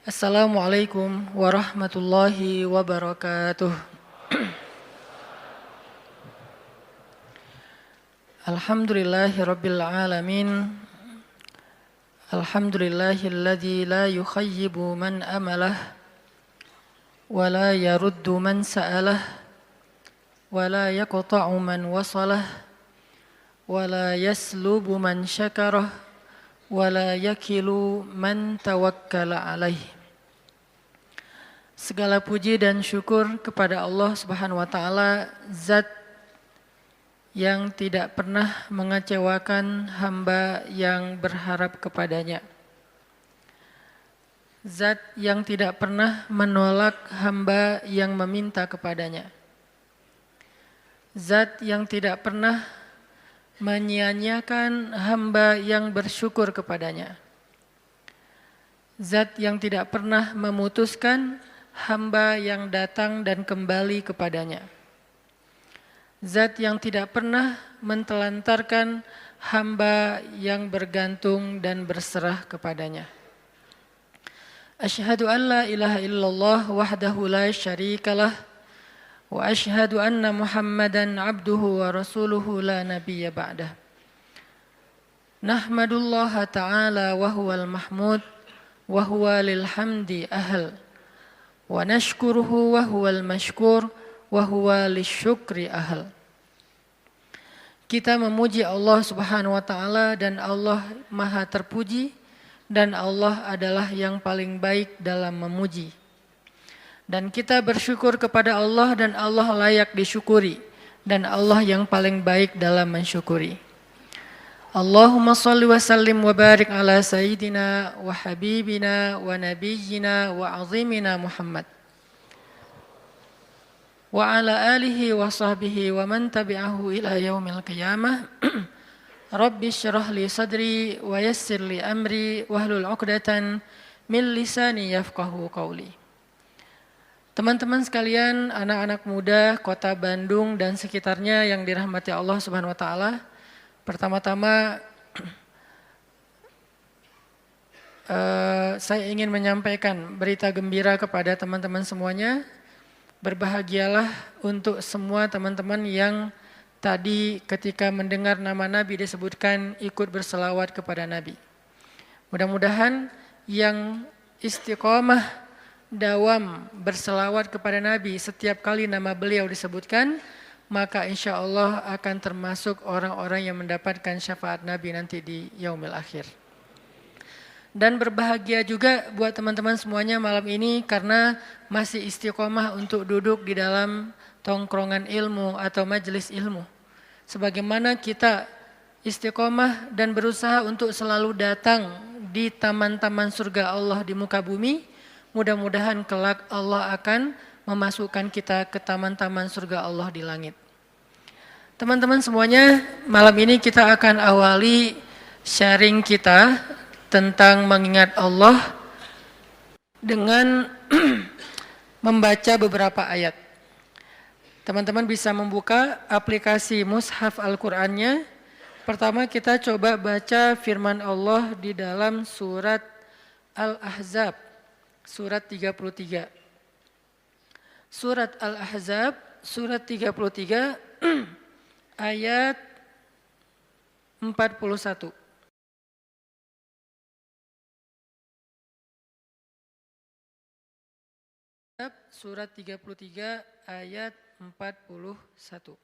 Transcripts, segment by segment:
Assalamualaikum warahmatullahi wabarakatuh. Alhamdulillahi rabbil alamin. Alhamdulillahilladzi la yukhayyibu man amalah wa la yaruddu man sa'alah wa la yaqta'u man wasalah wa la yaslubu man syakarah wa la yakilu man tawakkala alaih. Segala puji dan syukur kepada Allah Subhanahu wa taala, zat yang tidak pernah mengecewakan hamba yang berharap kepadanya. Zat yang tidak pernah menolak hamba yang meminta kepadanya. Zat yang tidak pernah menyia-nyiakan hamba yang bersyukur kepadanya. Zat yang tidak pernah memutuskan hamba yang datang dan kembali kepadanya. Zat yang tidak pernah mentelantarkan hamba yang bergantung dan berserah kepadanya. Asyhadu an la ilaha illallah wahdahu la syarikalah wa asyhadu anna Muhammadan abduhu wa rasuluhu la nabiyya ba'dah. Nahmadullaha ta'ala wa huwal mahmud wa huwa lil hamdi ahl. Wa nashkuruhu wa huwal mashkur wa huwa lisyukri ahl. Kita memuji Allah Subhanahu wa taala dan Allah Maha terpuji dan Allah adalah yang paling baik dalam memuji. Dan kita bersyukur kepada Allah dan Allah layak disyukuri dan Allah yang paling baik dalam mensyukuri. Allahumma salli wa sallim wa barik ala sayyidina wa habibina wa nabiyyina wa azimina Muhammad wa ala alihi wa sahbihi wa man tabi'ahu ila yaumil qiyamah. Rabbi syrah li sadri wa yassir li amri wahlul 'uqdatan min lisani yafqahu qawli. Teman-teman sekalian, anak-anak muda Kota Bandung dan sekitarnya yang dirahmati Allah Subhanahu wa taala. Pertama-tama saya ingin menyampaikan berita gembira kepada teman-teman semuanya. Berbahagialah untuk semua teman-teman yang tadi ketika mendengar nama Nabi disebutkan ikut berselawat kepada Nabi. Mudah-mudahan yang istiqomah dawam berselawat kepada Nabi setiap kali nama beliau disebutkan, maka insya Allah akan termasuk orang-orang yang mendapatkan syafaat Nabi nanti di yaumil akhir. Dan berbahagia juga buat teman-teman semuanya malam ini karena masih istiqomah untuk duduk di dalam tongkrongan ilmu atau majelis ilmu. Sebagaimana kita istiqomah dan berusaha untuk selalu datang di taman-taman surga Allah di muka bumi, mudah-mudahan kelak Allah akan memasukkan kita ke taman-taman surga Allah di langit. Teman-teman semuanya, malam ini kita akan awali sharing kita tentang mengingat Allah dengan membaca beberapa ayat. Teman-teman bisa membuka aplikasi Mushaf Al-Qur'annya. Pertama kita coba baca firman Allah di dalam surat Al-Ahzab, surat 33. Surat Al-Ahzab, surat 33, ayat 41. Surat 33, ayat 41.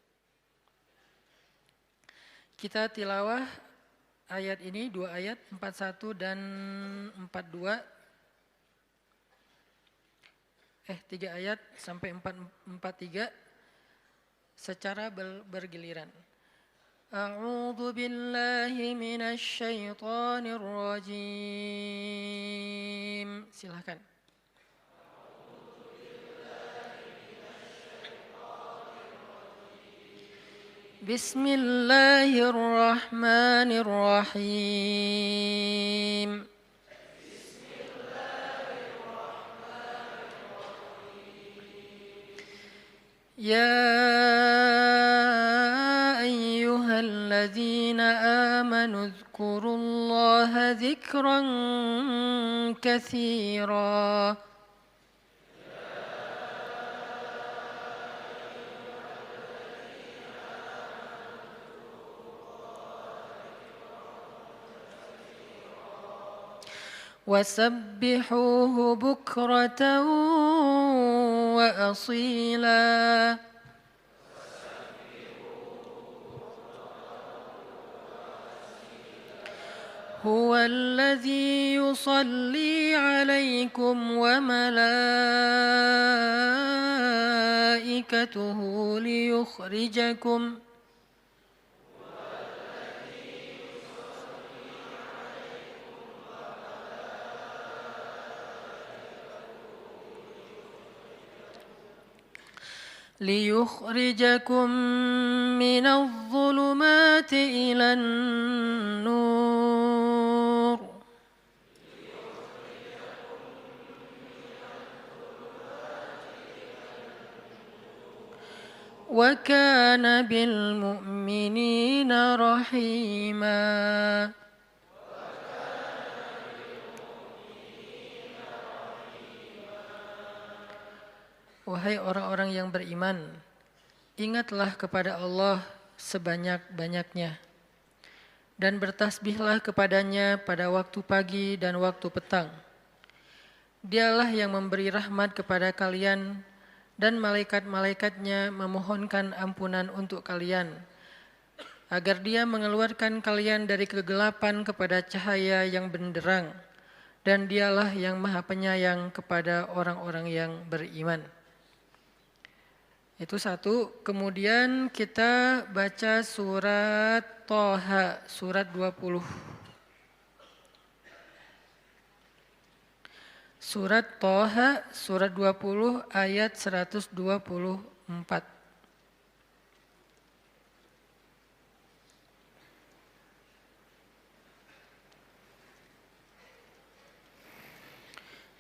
Kita tilawah ayat ini, dua ayat, 41 dan 42. 3 ayat sampai 43 secara bergiliran. A'udzu billahi minasy syaithanir rajim. Silakan. Bismillahirrahmanirrahim. يا أيها الذين آمنوا اذكروا الله ذكرا كثيرا وسبحوه بكرة وأصيلا هو الذي يصلي عليكم وملائكته ليخرجكم من الظلمات إلى النور وكان بالمؤمنين رحيما. Wahai orang-orang yang beriman, ingatlah kepada Allah sebanyak-banyaknya dan bertasbihlah kepadanya pada waktu pagi dan waktu petang. Dialah yang memberi rahmat kepada kalian dan malaikat-malaikatnya memohonkan ampunan untuk kalian, agar Dia mengeluarkan kalian dari kegelapan kepada cahaya yang benderang, dan Dialah yang Maha Penyayang kepada orang-orang yang beriman. Itu satu. Kemudian kita baca surat Thaha, surat 20. Surat Thaha, surat 20 ayat 124.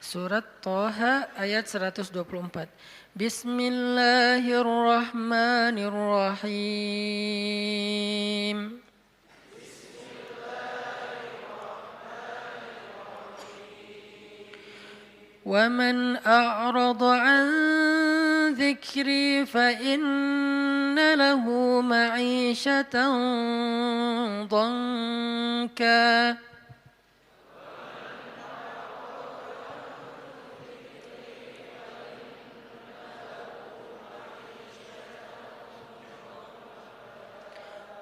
Surat Thaha ayat 124. Bismillahirrahmanirrahim. وَمَنْ أَعْرَضَ عَنْ ذِكْرِي فَإِنَّ لَهُ مَعِيشَةً ضَنْكًا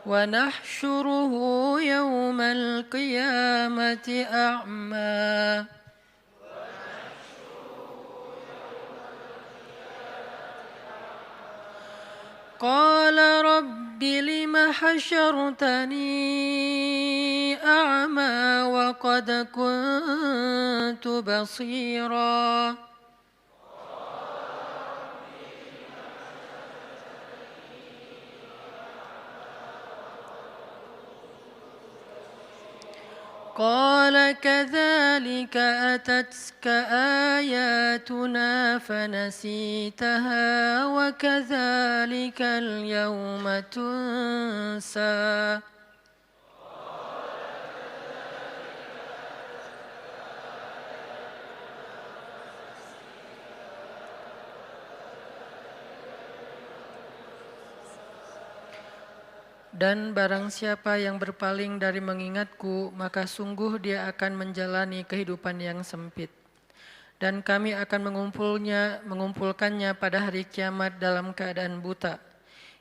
وَنَحْشُرُهُ يَوْمَ الْقِيَامَةِ أَعْمَى قال رب لم حشرتني أعمى وقد كنت بصيرا قال كذلك أتتك آياتنا فنسيتها وكذلك اليوم تنسى Dan barang siapa yang berpaling dari mengingatku, maka sungguh dia akan menjalani kehidupan yang sempit. Dan kami akan mengumpulkannya pada hari kiamat dalam keadaan buta.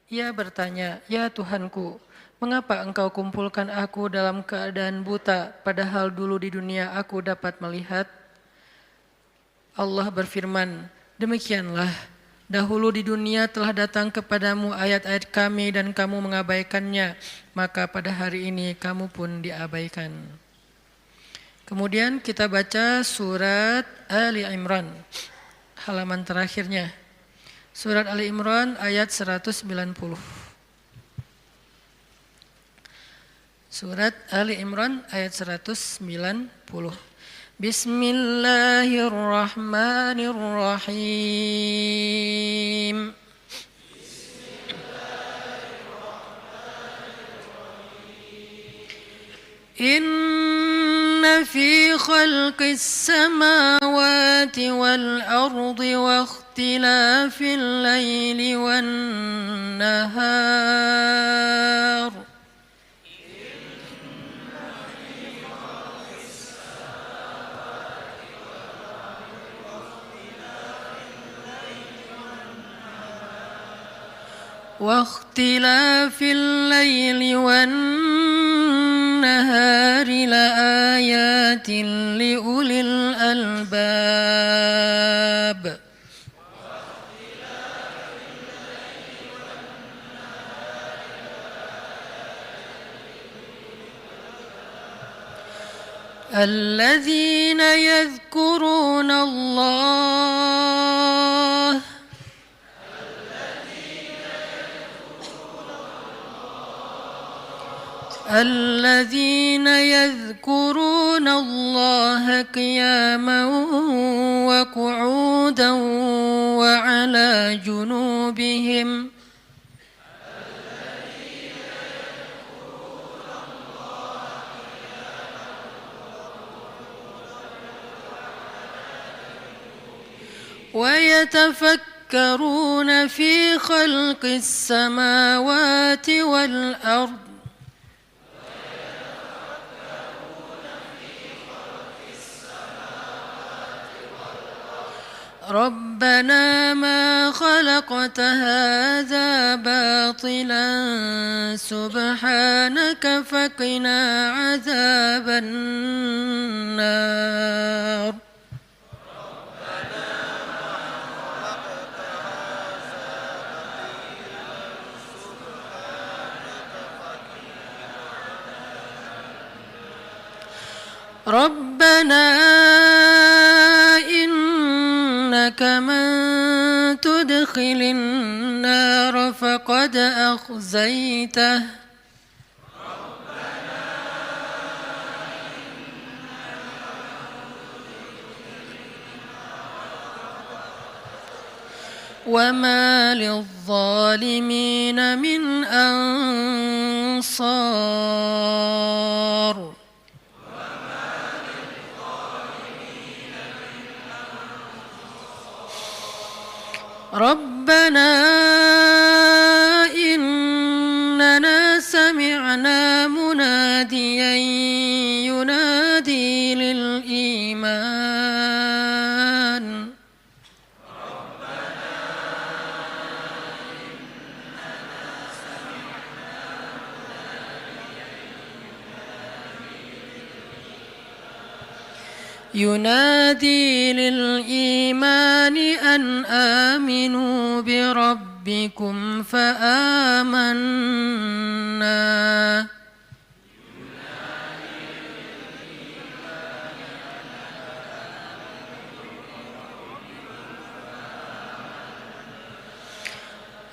Ia bertanya, "Ya Tuhanku, mengapa engkau kumpulkan aku dalam keadaan buta, padahal dulu di dunia aku dapat melihat?" Allah berfirman, "Demikianlah. Dahulu di dunia telah datang kepadamu ayat-ayat kami dan kamu mengabaikannya, maka pada hari ini kamu pun diabaikan." Kemudian kita baca surat Ali Imran, halaman terakhirnya. Surat Ali Imran ayat 190. Surat Ali Imran ayat 190. Bismillahirrahmanirrahim. في خلق السماوات والأرض واختلاف الليل والنهار واختلاف الليل والنهار لآيات لأولي الألباب الذين يذكرون الله قياما وقعودا وعلى جنوبهم ويتفكرون في خلق السماوات والأرض ربنا ما خلقت هذا باطلا سبحانك فقنا عذاب النار ربنا إنك من تدخل النار فقد أخزيته وما للظالمين من أنصار ربنا إننا سمعنا مناديا ينادي للإيمان أن آمنوا بربكم فآمنا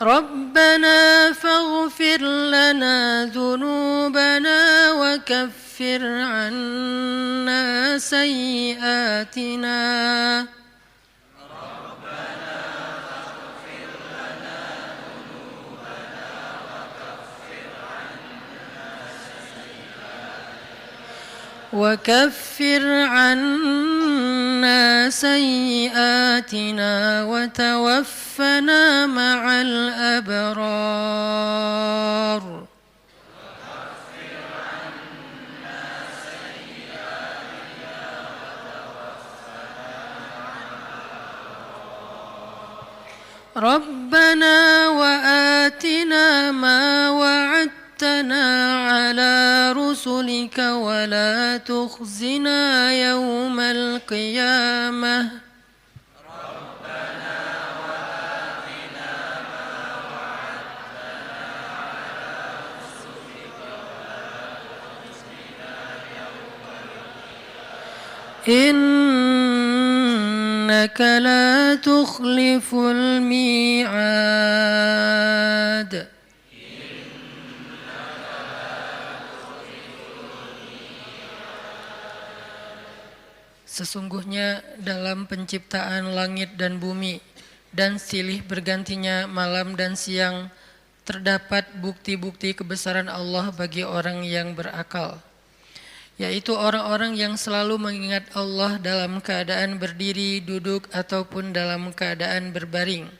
ربنا فاغفر لنا ذنوبنا وكفر عنا سيئاتنا وتوفنا مع الأبرار ربنا وآتنا ما وعدتنا على رسلك ولا تخزنا يوم القيامة إنك لا تخلف الميعاد. Sesungguhnya dalam penciptaan langit dan bumi dan silih bergantinya malam dan siang terdapat bukti-bukti kebesaran Allah bagi orang yang berakal. yaitu orang-orang yang selalu mengingat Allah dalam keadaan berdiri, duduk, ataupun dalam keadaan berbaring.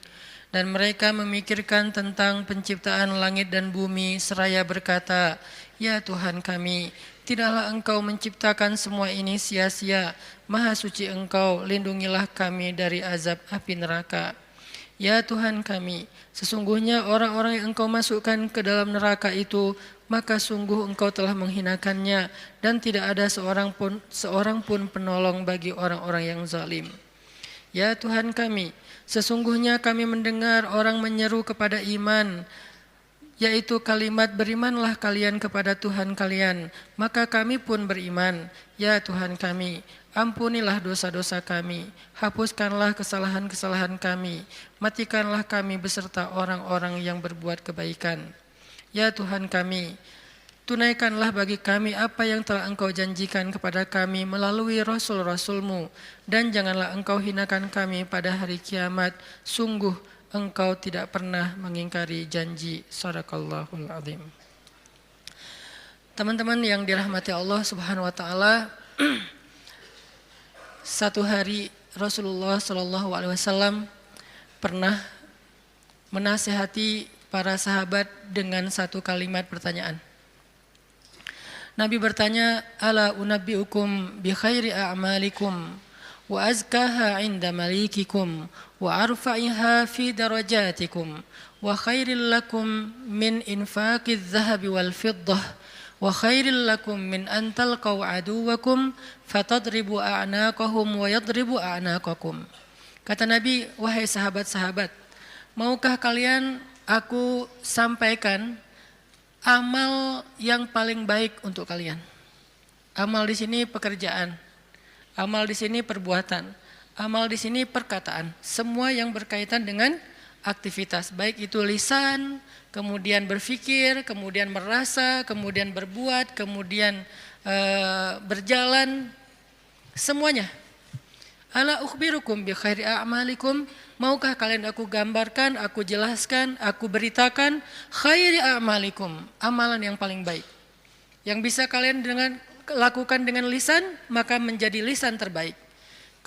Dan mereka memikirkan tentang penciptaan langit dan bumi seraya berkata, "Ya Tuhan kami, tidaklah Engkau menciptakan semua ini sia-sia. Maha suci Engkau, lindungilah kami dari azab api neraka." Ya Tuhan kami, sesungguhnya orang-orang yang Engkau masukkan ke dalam neraka itu, maka sungguh Engkau telah menghinakannya dan tidak ada seorang pun penolong bagi orang-orang yang zalim. Ya Tuhan kami, sesungguhnya kami mendengar orang menyeru kepada iman, yaitu kalimat berimanlah kalian kepada Tuhan kalian, maka kami pun beriman. Ya Tuhan kami, ampunilah dosa-dosa kami, hapuskanlah kesalahan-kesalahan kami, matikanlah kami beserta orang-orang yang berbuat kebaikan. Ya Tuhan kami, tunaikanlah bagi kami apa yang telah Engkau janjikan kepada kami melalui Rasul-Rasul-Mu, dan janganlah Engkau hinakan kami pada hari kiamat. Sungguh Engkau tidak pernah mengingkari janji. Shadaqallahul azim. Teman-teman yang dirahmati Allah Subhanahu wa taala, satu hari Rasulullah Shallallahu alaihi wasallam pernah menasihati para sahabat dengan satu kalimat pertanyaan. Nabi bertanya, "Ala unabbiukum bi khairi a'malikum wa azkaha 'inda malikikum wa arfa'iha fi darajatikum wa khairil lakum min infaqiz zahabi wal fiddah wa khairil lakum min an talqaw aduwakum fatadribu a'naqahum wa yadribu a'naqakum." Kata Nabi, "Wahai sahabat-sahabat, maukah kalian aku sampaikan amal yang paling baik untuk kalian?" Amal di sini pekerjaan, amal di sini perbuatan, amal di sini perkataan, semua yang berkaitan dengan aktivitas, baik itu lisan, kemudian berpikir, kemudian merasa, kemudian berbuat, kemudian berjalan, semuanya. Ala ukhbirukum bi khairi a'malikum, maukah kalian aku gambarkan, aku jelaskan, aku beritakan khairi a'malikum, amalan yang paling baik. Yang bisa kalian lakukan dengan lisan, maka menjadi lisan terbaik.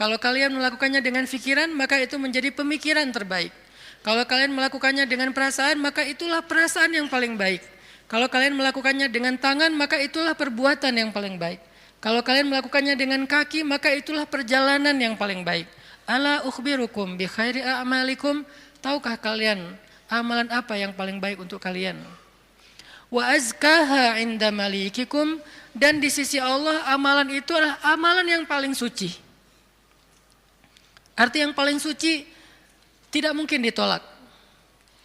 Kalau kalian melakukannya dengan pikiran, maka itu menjadi pemikiran terbaik. Kalau kalian melakukannya dengan perasaan, maka itulah perasaan yang paling baik. Kalau kalian melakukannya dengan tangan, maka itulah perbuatan yang paling baik. Kalau kalian melakukannya dengan kaki, maka itulah perjalanan yang paling baik. Ala ukhbirukum bi khairi a'malikum, tahukah kalian amalan apa yang paling baik untuk kalian? Wa azkaha 'inda malikikum, dan di sisi Allah amalan itu adalah amalan yang paling suci. Arti yang paling suci tidak mungkin ditolak.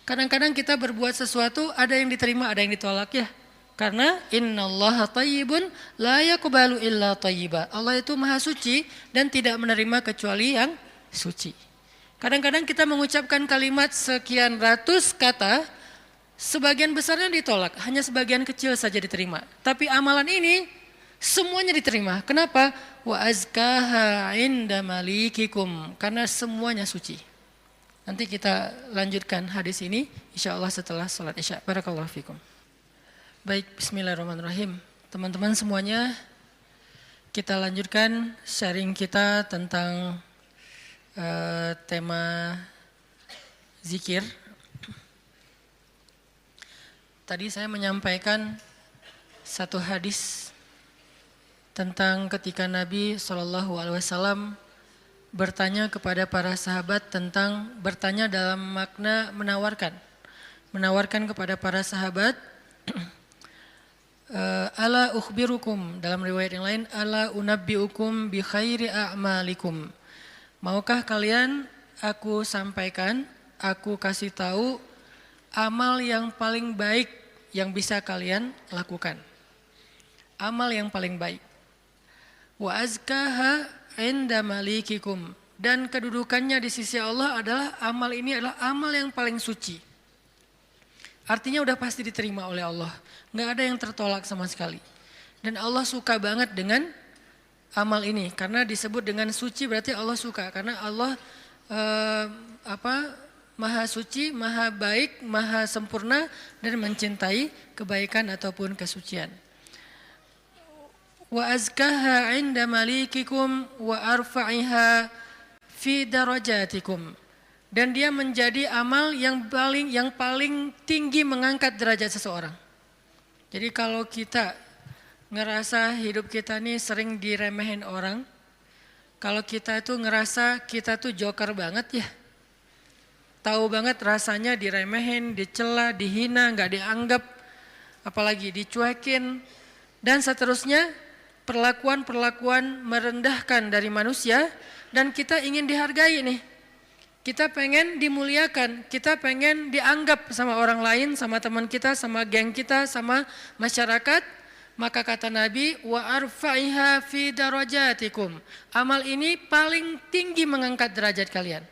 Kadang-kadang kita berbuat sesuatu, ada yang diterima, ada yang ditolak ya. Karena innallaha thayyibun la yaqbalu illa thayyiba. Allah itu maha suci dan tidak menerima kecuali yang suci. Kadang-kadang kita mengucapkan kalimat sekian ratus kata, sebagian besarnya ditolak, hanya sebagian kecil saja diterima. Tapi amalan ini semuanya diterima. Kenapa? Wa azkaha 'inda malikikum, karena semuanya suci. Nanti kita lanjutkan hadis ini insyaallah setelah salat Isya. Barakallahu fikum. Baik, bismillahirrahmanirrahim. Teman-teman semuanya, kita lanjutkan sharing kita tentang tema zikir. Tadi saya menyampaikan satu hadis tentang ketika Nabi SAW bertanya kepada para sahabat tentang, bertanya dalam makna menawarkan kepada para sahabat, ala ukhbirukum, dalam riwayat yang lain, ala unabbiukum bi khairi a'malikum, maukah kalian aku sampaikan, aku kasih tahu amal yang paling baik yang bisa kalian lakukan, amal yang paling baik. Wa azkaha 'inda malikikum, dan kedudukannya di sisi Allah adalah amal ini adalah amal yang paling suci. Artinya udah pasti diterima oleh Allah, nggak ada yang tertolak sama sekali. Dan Allah suka banget dengan amal ini, karena disebut dengan suci berarti Allah suka, karena Allah maha suci, maha baik, maha sempurna dan mencintai kebaikan ataupun kesucian. wa azkaha 'inda malikikum wa arfa'iha fi darajatikum. Dan dia menjadi amal yang paling tinggi mengangkat derajat seseorang. Jadi kalau kita ngerasa hidup kita nih sering diremehin orang, kalau kita tuh ngerasa kita tuh joker banget ya, tahu banget rasanya diremehin, dicela, dihina, nggak dianggap, apalagi dicuekin, dan seterusnya, perlakuan-perlakuan merendahkan dari manusia, dan kita ingin dihargai nih. Kita pengen dimuliakan, kita pengen dianggap sama orang lain, sama teman kita, sama geng kita, sama masyarakat. Maka kata Nabi, wa arfa'iha fi darajatikum. Amal ini paling tinggi mengangkat derajat kalian.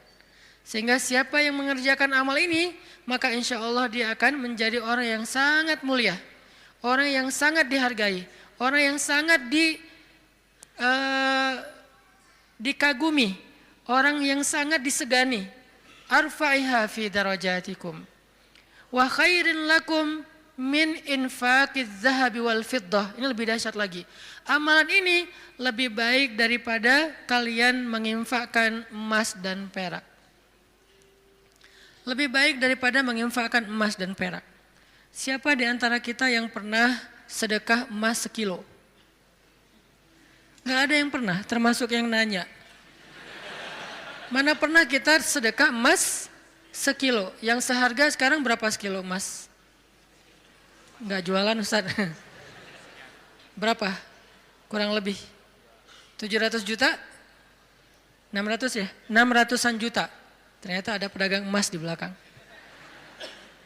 Sehingga siapa yang mengerjakan amal ini, maka insya Allah dia akan menjadi orang yang sangat mulia, orang yang sangat dihargai, orang yang sangat dikagumi, orang yang sangat disegani. Arfa'iha fi darajatikum wa khairin lakum min infaqiz zahabi wal fiddah. Ini lebih dahsyat lagi. Amalan ini lebih baik daripada kalian menginfakkan emas dan perak. Lebih baik daripada menginfakkan emas dan perak. Siapa di antara kita yang pernah sedekah emas 1 kilo? Gak ada yang pernah, termasuk yang nanya. Mana pernah kita sedekah emas 1 kilo? Yang seharga sekarang berapa sekilo emas? Enggak jualan Ustaz. Berapa? Kurang lebih 700 juta? 600 ya? 600-an juta. Ternyata ada pedagang emas di belakang.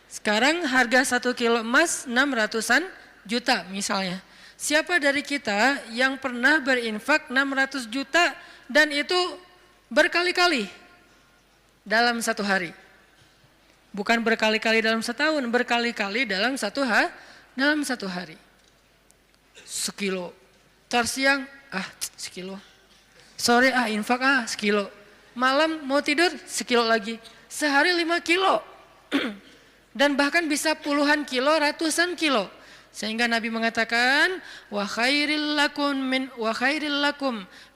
Sekarang harga 1 kilo emas 600-an juta misalnya. Siapa dari kita yang pernah berinfak 600 juta dan itu berkali-kali dalam 1 hari? Bukan berkali-kali dalam setahun, berkali-kali dalam 1 hari. 1 kilo. Tar siang, 1 kilo. Sore infak 1 kilo. Malam mau tidur 1 kilo lagi. Sehari 5 kilo. Dan bahkan bisa puluhan kilo, ratusan kilo. Sehingga Nabi mengatakan wa khairil lakum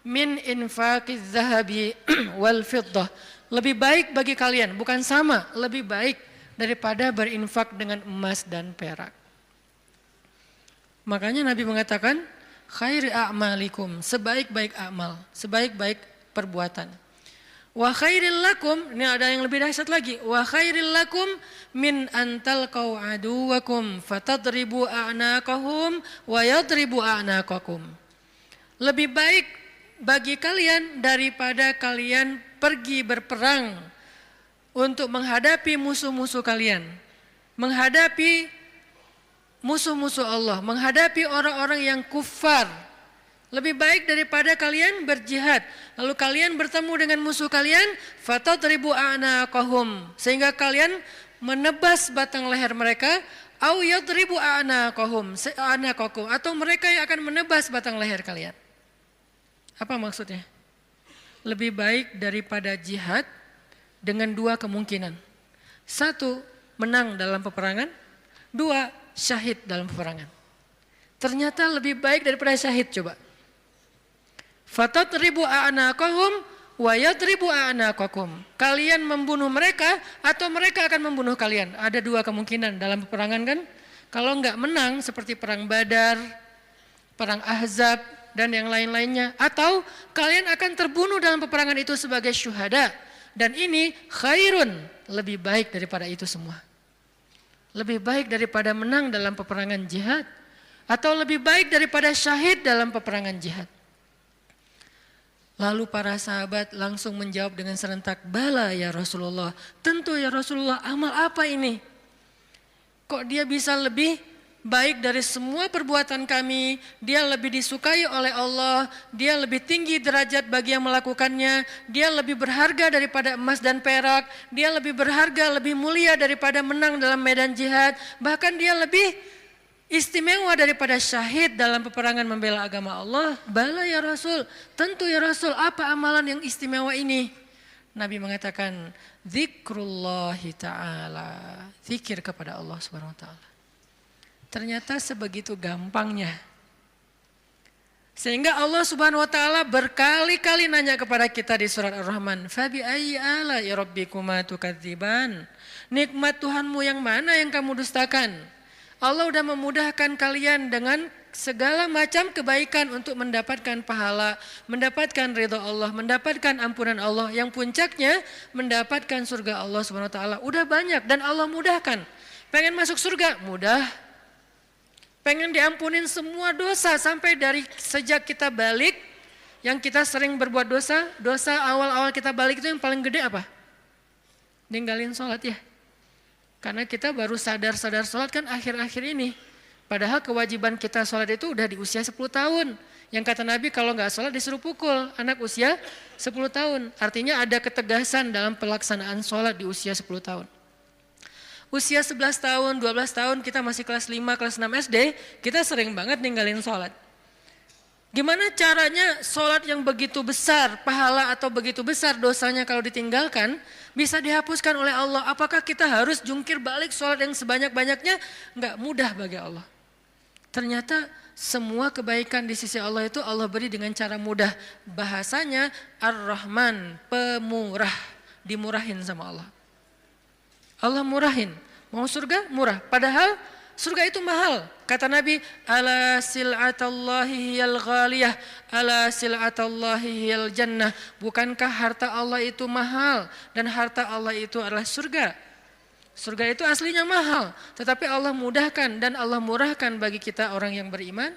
min infaqiz zahabi wal fiddah. Lebih baik bagi kalian, bukan sama, lebih baik daripada berinfak dengan emas dan perak. Makanya Nabi mengatakan khairi a'malikum, sebaik-baik amal, sebaik-baik perbuatan. Wa khairil lakum, ini ada yang lebih dahsyat lagi. Wa khairil lakum min antalqau aduwakum fatadribu a'naqahum wa yadribu a'naqakum. Lebih baik bagi kalian daripada kalian pergi berperang untuk menghadapi musuh-musuh kalian, menghadapi musuh-musuh Allah, menghadapi orang-orang yang kufar. Lebih baik daripada kalian berjihad, lalu kalian bertemu dengan musuh kalian, fatadribu a'naqahum, sehingga kalian menebas batang leher mereka, au yadribu a'naqahum, atau mereka yang akan menebas batang leher kalian. Apa maksudnya? Lebih baik daripada jihad dengan 2 kemungkinan. 1, menang dalam peperangan. 2, syahid dalam peperangan. Ternyata lebih baik daripada syahid, coba. Fatadribu a'naqahum wa yadribu a'naqakum. Kalian membunuh mereka atau mereka akan membunuh kalian. Ada 2 kemungkinan dalam peperangan kan? Kalau enggak menang seperti perang Badar, perang Ahzab dan yang lain-lainnya, atau kalian akan terbunuh dalam peperangan itu sebagai syuhada. Dan ini khairun, lebih baik daripada itu semua. Lebih baik daripada menang dalam peperangan jihad, atau lebih baik daripada syahid dalam peperangan jihad. Lalu para sahabat langsung menjawab dengan serentak, bala ya Rasulullah, tentu ya Rasulullah, amal apa ini? Kok dia bisa lebih baik dari semua perbuatan kami, dia lebih disukai oleh Allah, dia lebih tinggi derajat bagi yang melakukannya, dia lebih berharga daripada emas dan perak, dia lebih berharga, lebih mulia daripada menang dalam medan jihad, bahkan dia lebih istimewa daripada syahid dalam peperangan membela agama Allah. Bala ya Rasul, tentu ya Rasul, apa amalan yang istimewa ini? Nabi mengatakan, zikrullahi ta'ala, zikir kepada Allah subhanahu wa ta'ala. Ternyata sebegitu gampangnya, Sehingga Allah Subhanahu wa taala berkali-kali nanya kepada kita di surat Ar-Rahman, "Fabi ayyi ala'i rabbikuma tukadziban?" Nikmat Tuhanmu yang mana yang kamu dustakan? Allah sudah memudahkan kalian dengan segala macam kebaikan untuk mendapatkan pahala, mendapatkan ridha Allah, mendapatkan ampunan Allah, yang puncaknya mendapatkan surga Allah Subhanahu wa taala. Udah banyak dan Allah mudahkan. Pengen masuk surga? Mudah. Pengen diampunin semua dosa sampai dari sejak kita balik, yang kita sering berbuat dosa, dosa awal-awal kita balik itu yang paling gede apa? Ninggalin sholat ya. Karena kita baru sadar-sadar sholat kan akhir-akhir ini. Padahal kewajiban kita sholat itu udah di usia 10 tahun. Yang kata Nabi kalau nggak sholat disuruh pukul anak usia 10 tahun. Artinya ada ketegasan dalam pelaksanaan sholat di usia 10 tahun. Usia 11 tahun, 12 tahun kita masih kelas 5, kelas 6 SD, kita sering banget ninggalin sholat. Gimana caranya sholat yang begitu besar pahala atau begitu besar dosanya kalau ditinggalkan bisa dihapuskan oleh Allah? Apakah kita harus jungkir balik sholat yang sebanyak-banyaknya? Enggak mudah bagi Allah. Ternyata semua kebaikan di sisi Allah itu Allah beri dengan cara mudah. Bahasanya Ar-Rahman, pemurah, dimurahin sama Allah. Allah murahin. Mau surga? Murah. Padahal surga itu mahal. Kata Nabi, ala sil'atallahi hiyal ghaliyah, ala sil'atallahi hiyal jannah. Bukankah harta Allah itu mahal dan harta Allah itu adalah surga? Surga itu aslinya mahal, tetapi Allah mudahkan dan Allah murahkan bagi kita orang yang beriman.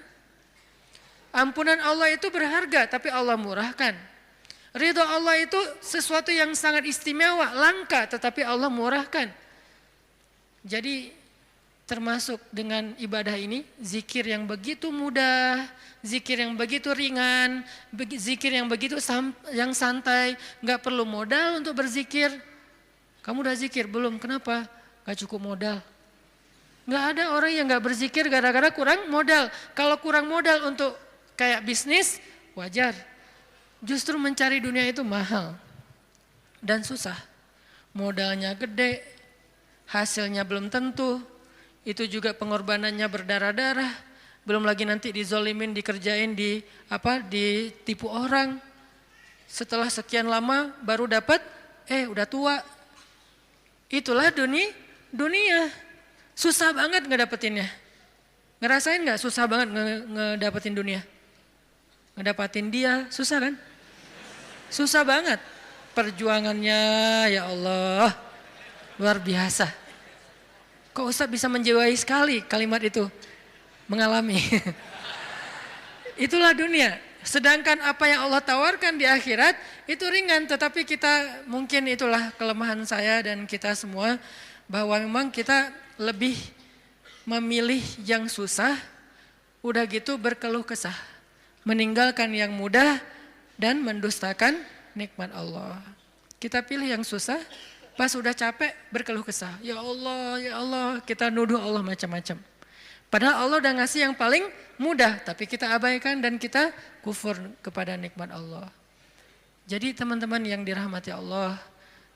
Ampunan Allah itu berharga, tapi Allah murahkan. Ridho Allah itu sesuatu yang sangat istimewa, langka, tetapi Allah murahkan. Jadi termasuk dengan ibadah ini, zikir yang begitu mudah, zikir yang begitu ringan, zikir yang begitu yang santai, nggak perlu modal untuk berzikir. Kamu udah zikir belum? Kenapa? Nggak cukup modal. Nggak ada orang yang nggak berzikir gara-gara kurang modal. Kalau kurang modal untuk kayak bisnis, wajar. Justru mencari dunia itu mahal dan susah. Modalnya gede, hasilnya belum tentu. Itu juga pengorbanannya berdarah-darah. Belum lagi nanti dizolimin, dikerjain, ditipu orang. Setelah sekian lama baru dapat, udah tua. Itulah dunia. Susah banget ngedapetinnya. Ngerasain gak susah banget ngedapetin dunia? Ngedapatin dia, susah kan? Susah banget. Perjuangannya ya Allah, luar biasa. Kok Ustaz bisa menjiwai sekali kalimat itu? Mengalami. Itulah dunia. Sedangkan apa yang Allah tawarkan di akhirat itu ringan. Tetapi kita mungkin itulah kelemahan saya dan kita semua. Bahwa memang kita lebih memilih yang susah. Udah gitu berkeluh kesah. Meninggalkan yang mudah dan mendustakan nikmat Allah. Kita pilih yang susah. Pas udah capek berkeluh kesah. Ya Allah, kita nuduh Allah macam-macam. Padahal Allah udah ngasih yang paling mudah, tapi kita abaikan dan kita kufur kepada nikmat Allah. Jadi teman-teman yang dirahmati Allah,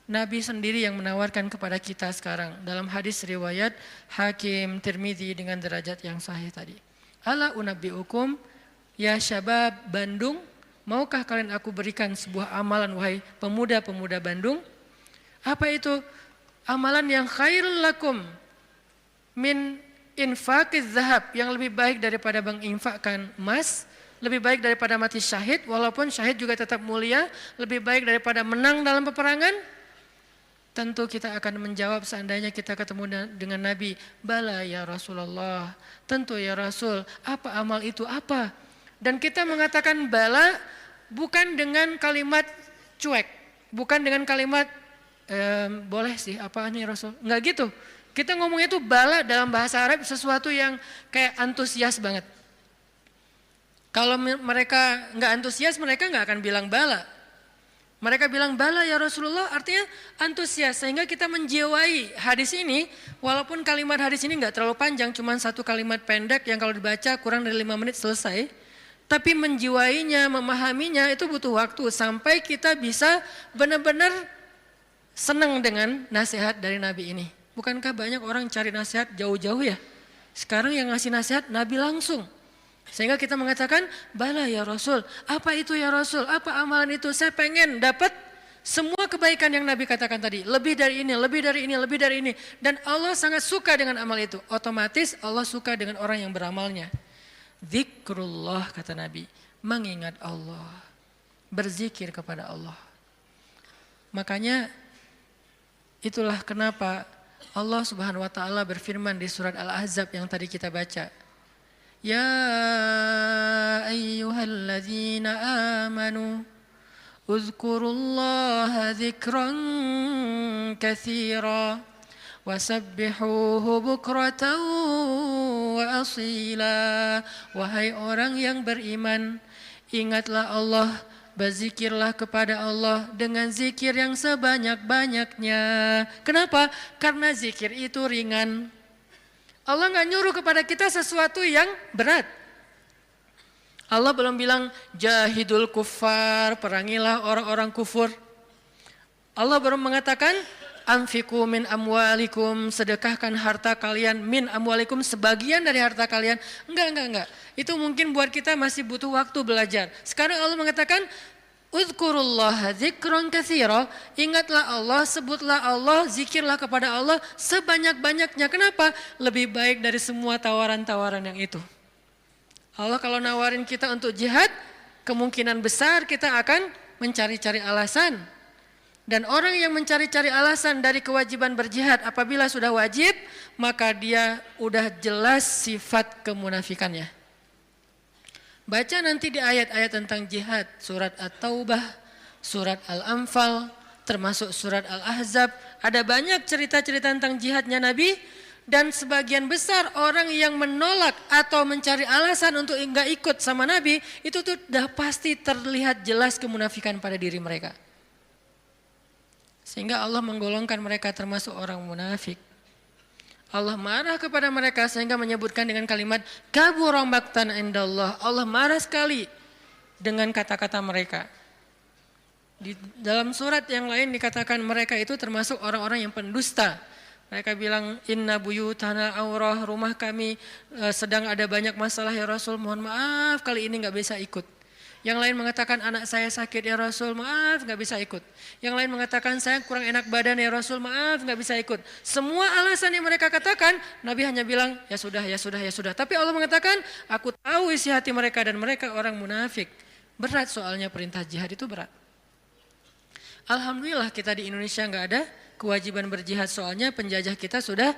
Nabi sendiri yang menawarkan kepada kita sekarang dalam hadis riwayat Hakim Tirmidzi dengan derajat yang sahih tadi. Ala unabbiukum ya syabab Bandung, maukah kalian aku berikan sebuah amalan wahai pemuda-pemuda Bandung? Apa itu? Amalan yang khairul lakum min infaqiz zahab, yang lebih baik daripada menginfakkan emas, lebih baik daripada mati syahid, walaupun syahid juga tetap mulia, lebih baik daripada menang dalam peperangan. Tentu kita akan menjawab seandainya kita ketemu dengan Nabi, bala ya Rasulullah, tentu ya Rasul, apa amal itu apa? Dan kita mengatakan bala bukan dengan kalimat cuek, bukan dengan kalimat boleh sih, apa nih Rasul? Enggak gitu. Kita ngomongnya itu bala dalam bahasa Arab sesuatu yang kayak antusias banget. Kalau mereka enggak antusias, mereka enggak akan bilang bala. Mereka bilang bala ya Rasulullah, artinya antusias. Sehingga kita menjiwai hadis ini, walaupun kalimat hadis ini enggak terlalu panjang, cuma satu kalimat pendek yang kalau dibaca kurang dari 5 menit selesai. Tapi menjiwainya, memahaminya itu butuh waktu sampai kita bisa benar-benar senang dengan nasihat dari Nabi ini. Bukankah banyak orang cari nasihat jauh-jauh ya? Sekarang yang ngasih nasihat Nabi langsung. Sehingga kita mengatakan, bala ya Rasul, apa itu ya Rasul, apa amalan itu, saya pengen dapat semua kebaikan yang Nabi katakan tadi, lebih dari ini, lebih dari ini, lebih dari ini. Dan Allah sangat suka dengan amal itu, otomatis Allah suka dengan orang yang beramalnya. Zikrullah kata Nabi, mengingat Allah, berzikir kepada Allah. Makanya itulah kenapa Allah Subhanahu wa taala berfirman di surat Al-Ahzab yang tadi kita baca. Ya ayyuhalladzina amanu uzkurullaha dzikran katsira wasabbihuhu bukratan wa asila. Wahai orang yang beriman, ingatlah Allah, berzikirlah kepada Allah dengan zikir yang sebanyak-banyaknya. Kenapa? Karena zikir itu ringan. Allah nggak nyuruh kepada kita sesuatu yang berat. Allah belum bilang jahidul kuffar, perangilah orang-orang kufur. Allah baru mengatakan anfiqu min amwalikum, sedekahkan harta kalian, min amwalikum, sebagian dari harta kalian. Enggak. Itu mungkin buat kita masih butuh waktu belajar. Sekarang Allah mengatakan uzkurullaha dzikran katsira, ingatlah Allah, sebutlah Allah, zikirlah kepada Allah sebanyak-banyaknya. Kenapa? Lebih baik dari semua tawaran-tawaran yang itu. Allah kalau nawarin kita untuk jihad, kemungkinan besar kita akan mencari-cari alasan. Dan orang yang mencari-cari alasan dari kewajiban berjihad apabila sudah wajib, maka dia udah jelas sifat kemunafikannya. Baca nanti di ayat-ayat tentang jihad, surat At-Taubah, surat Al-Anfal, termasuk surat Al-Ahzab. Ada banyak cerita-cerita tentang jihadnya Nabi, dan sebagian besar orang yang menolak atau mencari alasan untuk enggak ikut sama Nabi, itu tuh udah pasti terlihat jelas kemunafikan pada diri mereka. Sehingga Allah menggolongkan mereka termasuk orang munafik. Allah marah kepada mereka sehingga menyebutkan dengan kalimat kabura maqtan indallah. Allah marah sekali dengan kata-kata mereka. Di dalam surat yang lain dikatakan mereka itu termasuk orang-orang yang pendusta. Mereka bilang inna buyutana aurah, rumah kami sedang ada banyak masalah ya Rasul, mohon maaf kali ini enggak bisa ikut. Yang lain mengatakan anak saya sakit ya Rasul, maaf nggak bisa ikut. Yang lain mengatakan saya kurang enak badan ya Rasul, maaf nggak bisa ikut. Semua alasan yang mereka katakan, Nabi hanya bilang ya sudah, ya sudah, ya sudah. Tapi Allah mengatakan aku tahu isi hati mereka dan mereka orang munafik. Berat soalnya perintah jihad itu berat. Alhamdulillah kita di Indonesia nggak ada kewajiban berjihad, soalnya penjajah kita sudah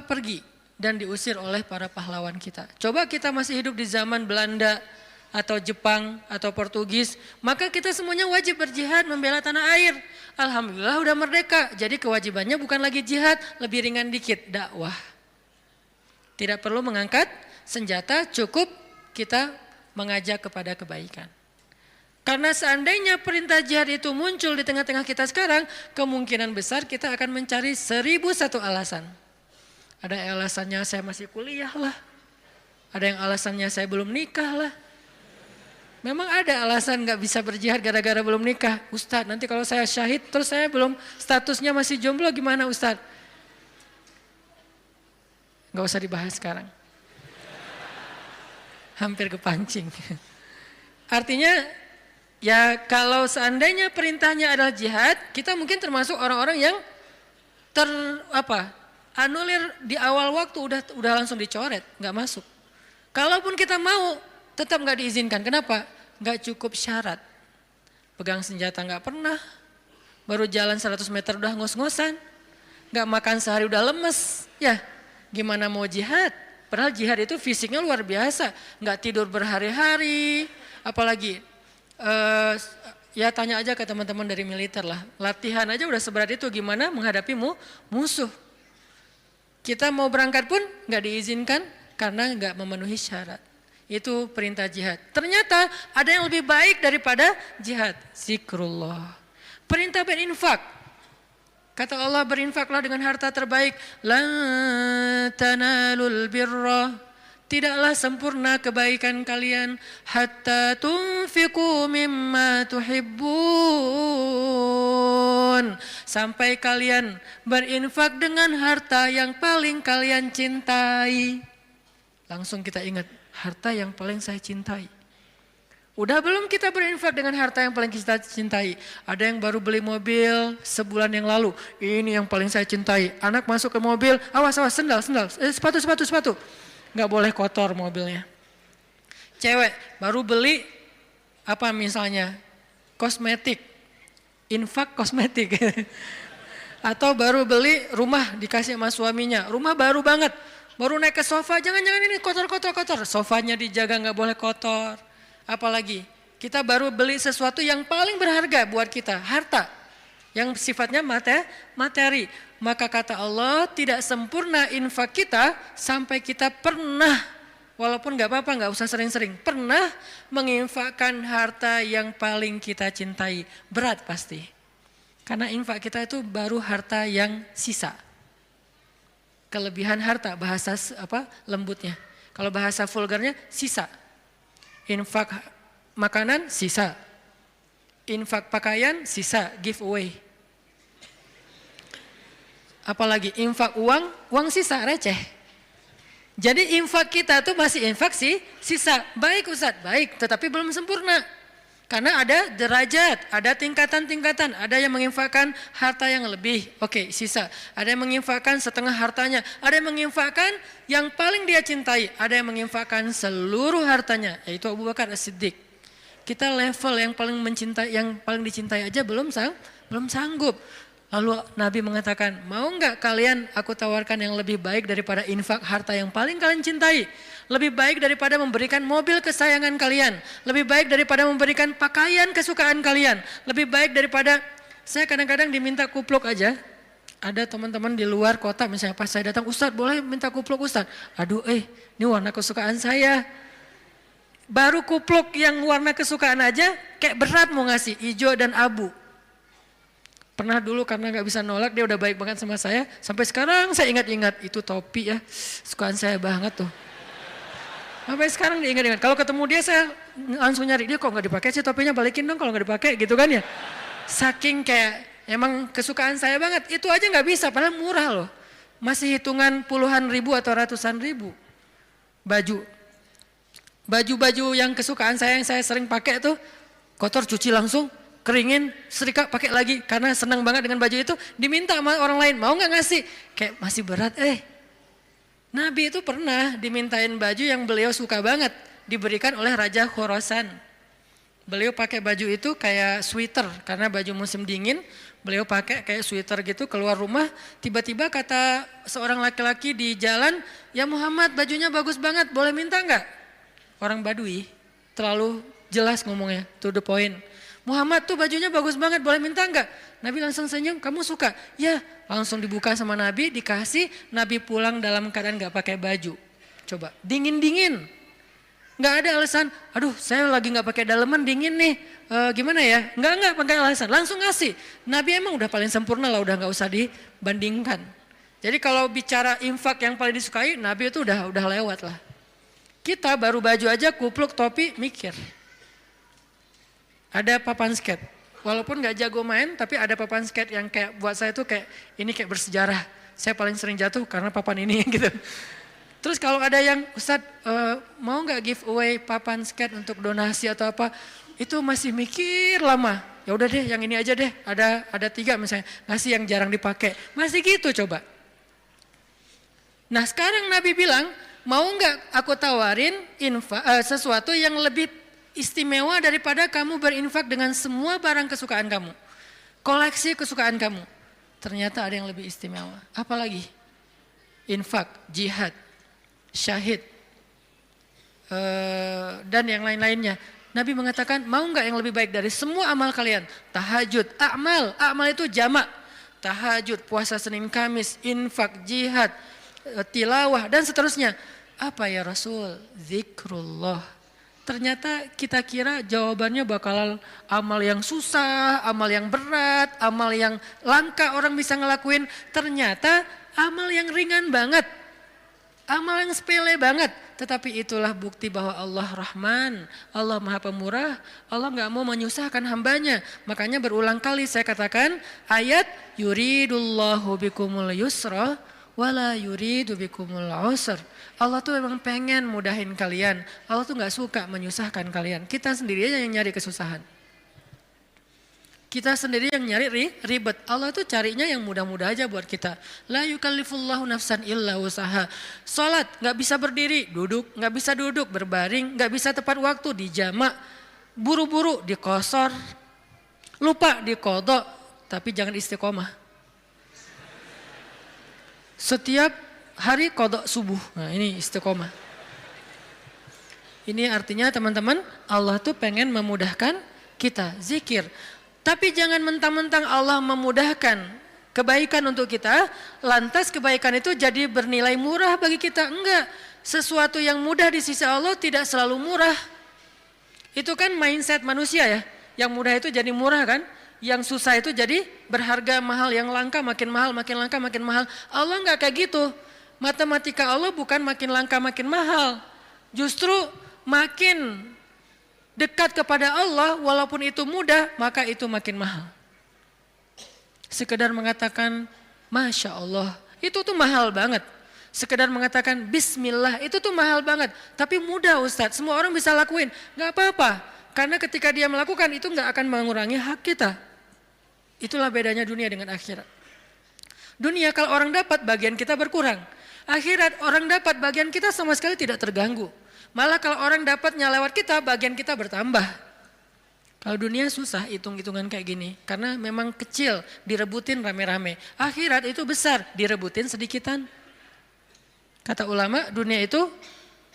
pergi dan diusir oleh para pahlawan kita. Coba kita masih hidup di zaman Belanda atau Jepang atau Portugis, maka kita semuanya wajib berjihad membela tanah air. Alhamdulillah udah merdeka, jadi kewajibannya bukan lagi jihad, lebih ringan dikit, dakwah. Tidak perlu mengangkat senjata, cukup kita mengajak kepada kebaikan. Karena seandainya perintah jihad itu muncul di tengah-tengah kita sekarang, kemungkinan besar kita akan mencari 1001 alasan. Ada alasannya saya masih kuliah lah, ada yang alasannya saya belum nikah lah. Memang ada alasan gak bisa berjihad gara-gara belum nikah. Ustadz, nanti kalau saya syahid terus saya belum, statusnya masih jomblo gimana Ustadz? Gak usah dibahas sekarang. Hampir kepancing. Artinya ya kalau seandainya perintahnya adalah jihad, kita mungkin termasuk orang-orang yang anulir di awal waktu udah langsung dicoret, gak masuk. Kalaupun kita mau, tetap nggak diizinkan. Kenapa? Nggak cukup syarat. Pegang senjata nggak pernah, baru jalan 100 meter udah ngos-ngosan, nggak makan sehari udah lemes. Ya, gimana mau jihad? Padahal jihad itu fisiknya luar biasa, nggak tidur berhari-hari, apalagi ya tanya aja ke teman-teman dari militer lah. Latihan aja udah seberat itu, gimana menghadapi musuh? Kita mau berangkat pun nggak diizinkan karena nggak memenuhi syarat. Itu perintah jihad. Ternyata ada yang lebih baik daripada jihad. Zikrullah. Perintah berinfak. Kata Allah, berinfaklah dengan harta terbaik. Lan tanalul birra. Tidaklah sempurna kebaikan kalian. Hatta tunfiqu mimma tuhibbun. Sampai kalian berinfak dengan harta yang paling kalian cintai. Langsung kita ingat, harta yang paling saya cintai. Udah belum kita berinfak dengan harta yang paling kita cintai? Ada yang baru beli mobil sebulan yang lalu. Ini yang paling saya cintai. Anak masuk ke mobil, awas, sendal, sepatu. Nggak boleh kotor mobilnya. Cewek baru beli apa misalnya? Kosmetik. Infak kosmetik. Atau baru beli rumah dikasih sama suaminya. Rumah baru banget. Baru naik ke sofa, jangan-jangan ini kotor. Sofanya dijaga nggak boleh kotor. Apalagi kita baru beli sesuatu yang paling berharga buat kita, harta yang sifatnya materi. Maka kata Allah, tidak sempurna infak kita sampai kita pernah, walaupun gak apa-apa, gak usah sering-sering, pernah menginfakkan harta yang paling kita cintai. Berat pasti, karena infak kita itu baru harta yang sisa. Kelebihan harta, bahasa lembutnya. Kalau bahasa vulgarnya, sisa. Infak makanan sisa, infak pakaian sisa, giveaway. Apalagi infak uang sisa, receh. Jadi infak kita tuh masih infak sisa. Baik Ustadz, baik, tetapi belum sempurna. Karena ada derajat, ada tingkatan-tingkatan. Ada yang menginfakkan harta yang lebih, oke, sisa. Ada yang menginfakkan setengah hartanya. Ada yang menginfakkan yang paling dia cintai. Ada yang menginfakkan seluruh hartanya, yaitu Abu Bakar As-Siddiq. Kita level yang paling dicintai aja belum sanggup. Lalu Nabi mengatakan, mau enggak kalian aku tawarkan yang lebih baik daripada infak harta yang paling kalian cintai? Lebih baik daripada memberikan mobil kesayangan kalian. Lebih baik daripada memberikan pakaian kesukaan kalian. Lebih baik daripada, saya kadang-kadang diminta kupluk aja. Ada teman-teman di luar kota misalnya pas saya datang, Ustadz boleh minta kupluk Ustadz? Aduh ini warna kesukaan saya. Baru kupluk yang warna kesukaan aja kayak berat mau ngasih, hijau dan abu. Pernah dulu karena gak bisa nolak, dia udah baik banget sama saya. Sampai sekarang saya ingat-ingat, itu topi ya, sukaan saya banget tuh. Sampai sekarang diingat-ingat. Kalau ketemu dia saya langsung nyari, dia kok gak dipakai sih topinya, balikin dong kalau gak dipakai gitu kan ya. Saking kayak emang kesukaan saya banget, itu aja gak bisa padahal murah loh. Masih hitungan puluhan ribu atau ratusan ribu. Baju yang kesukaan saya yang saya sering pakai tuh, kotor cuci langsung, keringin, setrika pakai lagi. Karena senang banget dengan baju itu, diminta sama orang lain, mau gak ngasih? Kayak masih berat Nabi itu pernah dimintain baju yang beliau suka banget, diberikan oleh Raja Khorasan. Beliau pakai baju itu kayak sweater, karena baju musim dingin, beliau pakai kayak sweater gitu, keluar rumah, tiba-tiba kata seorang laki-laki di jalan, ya Muhammad bajunya bagus banget, boleh minta enggak? Orang Badui, terlalu jelas ngomongnya, to the point. Muhammad tuh bajunya bagus banget, boleh minta enggak? Nabi langsung senyum, kamu suka? Ya, langsung dibuka sama Nabi, dikasih. Nabi pulang dalam keadaan enggak pakai baju. Coba, dingin-dingin. Enggak ada alasan, aduh saya lagi enggak pakai daleman, dingin nih. Gimana ya? Enggak pakai alasan, langsung ngasih. Nabi emang udah paling sempurna lah, udah enggak usah dibandingkan. Jadi kalau bicara infak yang paling disukai, Nabi itu udah lewat lah. Kita baru baju aja, kupluk, topi, mikir. Ada papan skate, walaupun gak jago main, tapi ada papan skate yang kayak buat saya tuh kayak ini kayak bersejarah. Saya paling sering jatuh karena papan ini gitu. Terus kalau ada yang Ustadz mau gak giveaway papan skate untuk donasi atau apa, itu masih mikir lama. Ya udah deh, yang ini aja deh. Ada 3 misalnya, ngasih yang jarang dipakai. Masih gitu coba. Nah sekarang Nabi bilang, mau gak aku tawarin sesuatu yang lebih istimewa daripada kamu berinfak dengan semua barang kesukaan kamu. Koleksi kesukaan kamu. Ternyata ada yang lebih istimewa. Apalagi? Infak, jihad, syahid, dan yang lain-lainnya. Nabi mengatakan, mau enggak yang lebih baik dari semua amal kalian? Tahajud, amal itu jamak. Tahajud, puasa Senin Kamis, infak, jihad, tilawah, dan seterusnya. Apa ya Rasul? Zikrullah. Ternyata kita kira jawabannya bakal amal yang susah, amal yang berat, amal yang langka orang bisa ngelakuin. Ternyata amal yang ringan banget, amal yang sepele banget. Tetapi itulah bukti bahwa Allah Rahman, Allah Maha Pemurah, Allah gak mau menyusahkan hambanya. Makanya berulang kali saya katakan ayat yuridullahu bikumul yusra wala yuridu bikumul usr. Allah tuh memang pengen mudahin kalian. Allah tuh nggak suka menyusahkan kalian. Kita sendiri aja yang nyari kesusahan. Kita sendiri yang nyari ribet. Allah tuh carinya yang mudah-mudah aja buat kita. La yukallifullahu nafsan illa usaha. Salat nggak bisa berdiri, duduk, nggak bisa duduk, berbaring, nggak bisa tepat waktu, dijamak, buru-buru, dikosor, lupa dikodok, tapi jangan istiqomah. Setiap hari kodok subuh. Nah ini istiqomah. Ini artinya teman-teman, Allah tuh pengen memudahkan kita zikir. Tapi jangan mentang-mentang Allah memudahkan kebaikan untuk kita, lantas kebaikan itu jadi bernilai murah bagi kita. Enggak, sesuatu yang mudah di sisi Allah tidak selalu murah. Itu kan mindset manusia ya, yang mudah itu jadi murah kan, yang susah itu jadi berharga mahal, yang langka makin mahal, makin langka makin mahal. Allah enggak kayak gitu, matematika Allah bukan makin langka makin mahal, justru makin dekat kepada Allah, walaupun itu mudah, maka itu makin mahal. Sekedar mengatakan, Masya Allah, itu tuh mahal banget. Sekedar mengatakan, Bismillah, itu tuh mahal banget. Tapi mudah Ustadz, semua orang bisa lakuin. Gak apa-apa, karena ketika dia melakukan, itu gak akan mengurangi hak kita. Itulah bedanya dunia dengan akhirat. Dunia kalau orang dapat, bagian kita berkurang. Akhirat, orang dapat, bagian kita sama sekali tidak terganggu. Malah kalau orang dapatnya lewat kita, bagian kita bertambah. Kalau dunia susah hitung-hitungan kayak gini. Karena memang kecil, direbutin rame-rame. Akhirat itu besar, direbutin sedikitan. Kata ulama, dunia itu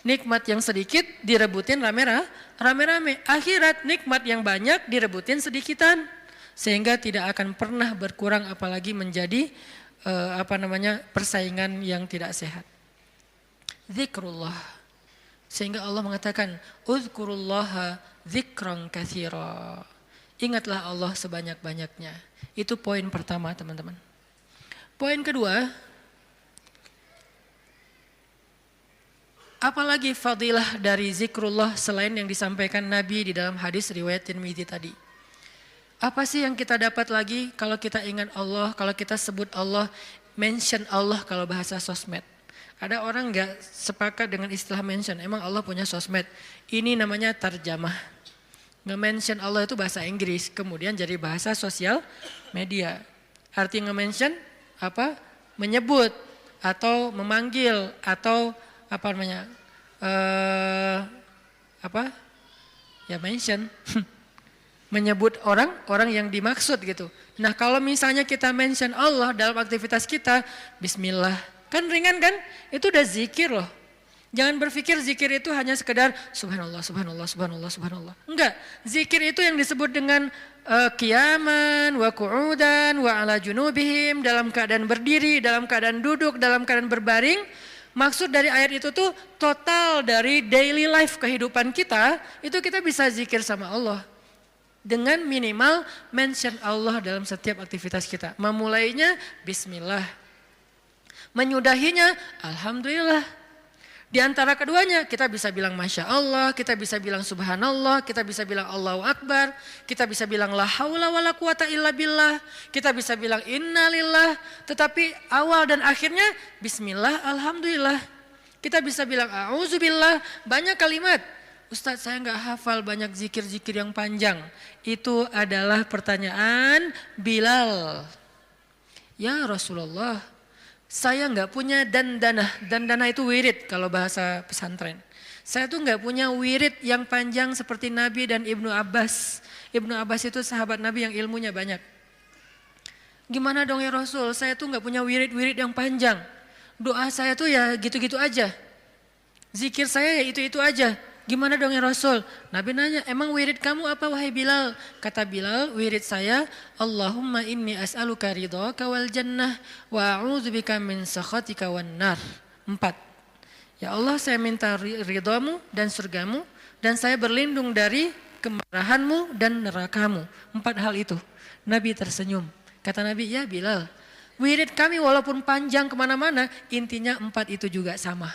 nikmat yang sedikit, direbutin rame-rame. Akhirat nikmat yang banyak, direbutin sedikitan. Sehingga tidak akan pernah berkurang, apalagi menjadi persaingan yang tidak sehat. Zikrullah. Sehingga Allah mengatakan, Uzkurullaha dzikran katsira. Ingatlah Allah sebanyak-banyaknya. Itu poin pertama teman-teman. Poin kedua, apalagi fadilah dari zikrullah selain yang disampaikan Nabi di dalam hadis riwayat Tirmidzi tadi. Apa sih yang kita dapat lagi kalau kita ingat Allah, kalau kita sebut Allah, mention Allah kalau bahasa sosmed. Ada orang gak sepakat dengan istilah mention, emang Allah punya sosmed. Ini namanya tarjamah. Nge-mention Allah itu bahasa Inggris, kemudian jadi bahasa sosial media. Arti nge-mention apa? Menyebut atau memanggil atau apa namanya? Ya mention. Menyebut orang yang dimaksud gitu. Nah kalau misalnya kita mention Allah dalam aktivitas kita, Bismillah. Kan ringan kan? Itu udah zikir loh. Jangan berpikir zikir itu hanya sekedar subhanallah, subhanallah, subhanallah, subhanallah. Enggak, zikir itu yang disebut dengan qiyaman, wa qu'udan, wa ala junubihim, dalam keadaan berdiri, dalam keadaan duduk, dalam keadaan berbaring. Maksud dari ayat itu tuh total dari daily life kehidupan kita, itu kita bisa zikir sama Allah. Dengan minimal mention Allah dalam setiap aktivitas kita. Memulainya Bismillah. Menyudahinya, Alhamdulillah. Di antara keduanya, kita bisa bilang Masya Allah, kita bisa bilang Subhanallah, kita bisa bilang Allahu Akbar, kita bisa bilang La haula wa la quwata illa billah, kita bisa bilang Innalillah, tetapi awal dan akhirnya Bismillah, Alhamdulillah. Kita bisa bilang A'udzubillah, banyak kalimat. Ustadz saya nggak hafal banyak zikir-zikir yang panjang. Itu adalah pertanyaan Bilal. Ya Rasulullah, saya nggak punya dandanah itu wirid kalau bahasa pesantren. Saya tuh nggak punya wirid yang panjang seperti Nabi dan Ibnu Abbas. Ibnu Abbas itu sahabat Nabi yang ilmunya banyak. Gimana dong ya Rasul, saya tuh nggak punya wirid-wirid yang panjang. Doa saya tuh ya gitu-gitu aja. Zikir saya ya itu-itu aja. Gimana dong ya Rasul? Nabi nanya, emang wirid kamu apa wahai Bilal? Kata Bilal, wirid saya, Allahumma inni as'aluka ridhaka wal jannah wa a'udzubika min sakhatika wan nar. 4. Ya Allah, saya minta ridhamu dan surgamu dan saya berlindung dari kemarahanmu dan nerakamu. 4 hal itu. Nabi tersenyum. Kata Nabi, ya Bilal, wirid kami walaupun panjang kemana-mana, intinya 4 itu juga sama.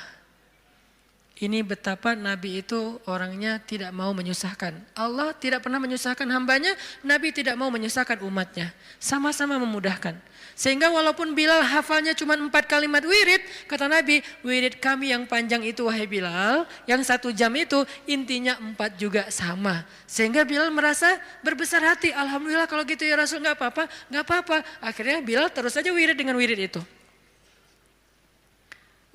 Ini betapa Nabi itu orangnya tidak mau menyusahkan. Allah tidak pernah menyusahkan hambanya, Nabi tidak mau menyusahkan umatnya. Sama-sama memudahkan. Sehingga walaupun Bilal hafalnya cuma 4 kalimat wirid, kata Nabi, wirid kami yang panjang itu wahai Bilal, yang 1 jam itu intinya 4 juga sama. Sehingga Bilal merasa berbesar hati, alhamdulillah kalau gitu ya Rasul, gak apa-apa, gak apa-apa. Akhirnya Bilal terus saja wirid dengan wirid itu.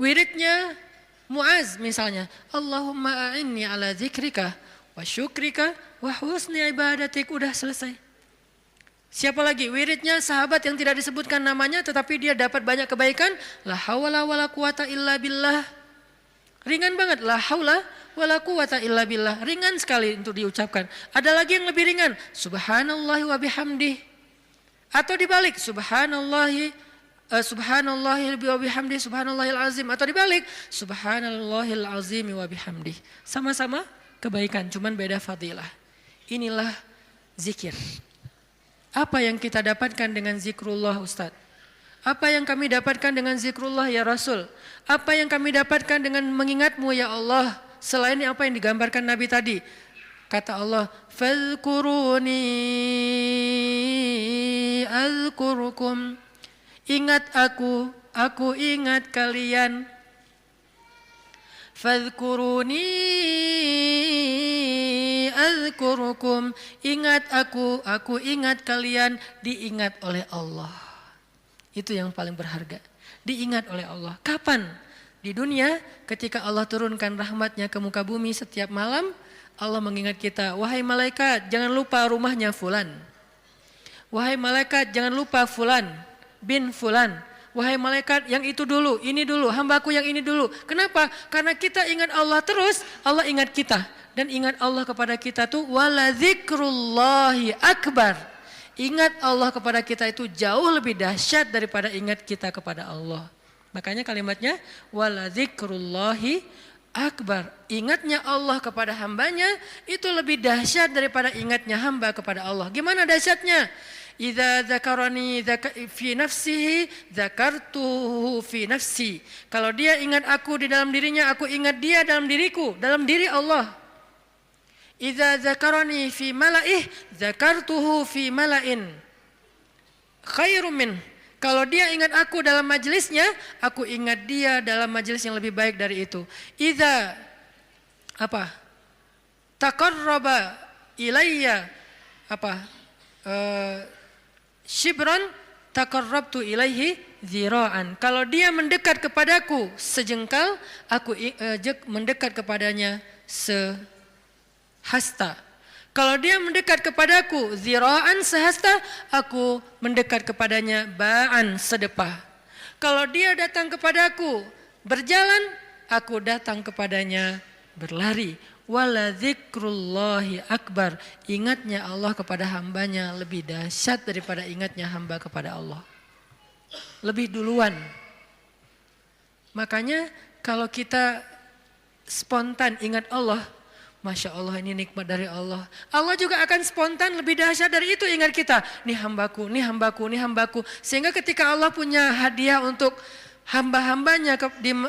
Wiridnya Muaz misalnya, Allahumma a'inni ala zikrika wa syukrika wa husni ibadatik, udah selesai. Siapa lagi? Wiridnya sahabat yang tidak disebutkan namanya tetapi dia dapat banyak kebaikan, la haula wala quwata illa billah. Ringan banget, la haula wala quwata illa billah, ringan sekali untuk diucapkan. Ada lagi yang lebih ringan, subhanallahi wa bihamdih. Atau dibalik, subhanallahil wa bihamdi subhanallahil azim, atau dibalik subhanallahil azim wa bihamdi. Sama-sama kebaikan, cuman beda fadilah. Inilah zikir. Apa yang kita dapatkan dengan zikrullah Ustaz? Apa yang kami dapatkan dengan zikrullah ya Rasul? Apa yang kami dapatkan dengan mengingatmu ya Allah? Selain apa yang digambarkan Nabi tadi. Kata Allah, fadhkuruni azkurukum. Ingat aku ingat kalian. Fadhkuruni azkurukum. Ingat aku ingat kalian, diingat oleh Allah. Itu yang paling berharga. Diingat oleh Allah. Kapan? Di dunia ketika Allah turunkan rahmatnya ke muka bumi setiap malam, Allah mengingat kita, wahai malaikat jangan lupa rumahnya fulan. Wahai malaikat jangan lupa fulan bin fulan. Wahai malaikat yang itu dulu, ini dulu, hambaku yang ini dulu. Kenapa? Karena kita ingat Allah terus, Allah ingat kita. Dan ingat Allah kepada kita tuh wala zikrullahi akbar. Ingat Allah kepada kita itu jauh lebih dahsyat daripada ingat kita kepada Allah. Makanya kalimatnya wala zikrullahi akbar. Ingatnya Allah kepada hambanya itu lebih dahsyat daripada ingatnya hamba kepada Allah. Gimana dahsyatnya? Idza dzakarani fi nafsihi dzakartuhu fi nafsi. Kalau dia ingat aku di dalam dirinya, aku ingat dia dalam diriku, dalam diri Allah. Idza dzakarani fi mala'ih dzakartuhu fi mala'in khairum min. Kalau dia ingat aku dalam majelisnya, aku ingat dia dalam majelis yang lebih baik dari itu. Idza taqarraba ilayya shibran taqarrabtu ilaihi zira'an. Kalau dia mendekat kepadaku sejengkal, aku mendekat kepadanya sehasta. Kalau dia mendekat kepadaku zira'an sehasta, aku mendekat kepadanya ba'an sedepah. Kalau dia datang kepadaku berjalan, aku datang kepadanya berlari. Wala zikrullahi akbar. Ingatnya Allah kepada hambanya lebih dahsyat daripada ingatnya hamba kepada Allah. Lebih duluan. Makanya kalau kita spontan ingat Allah, Masya Allah ini nikmat dari Allah. Allah juga akan spontan lebih dahsyat dari itu ingat kita. Nih hambaku, nih hambaku, nih hambaku. Sehingga ketika Allah punya hadiah untuk hamba-hambanya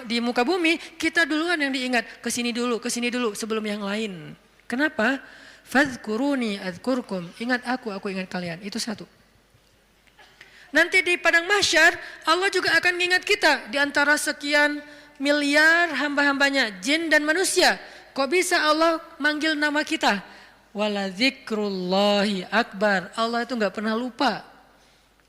di muka bumi, kita duluan yang diingat. Kesini dulu sebelum yang lain. Kenapa? Fadhkuruni adzkurkum. Ingat aku ingat kalian. Itu satu. Nanti di padang mahsyar, Allah juga akan mengingat kita. Di antara sekian miliar hamba-hambanya, jin dan manusia. Kok bisa Allah manggil nama kita? Wala zikrullahi akbar. Allah itu gak pernah lupa.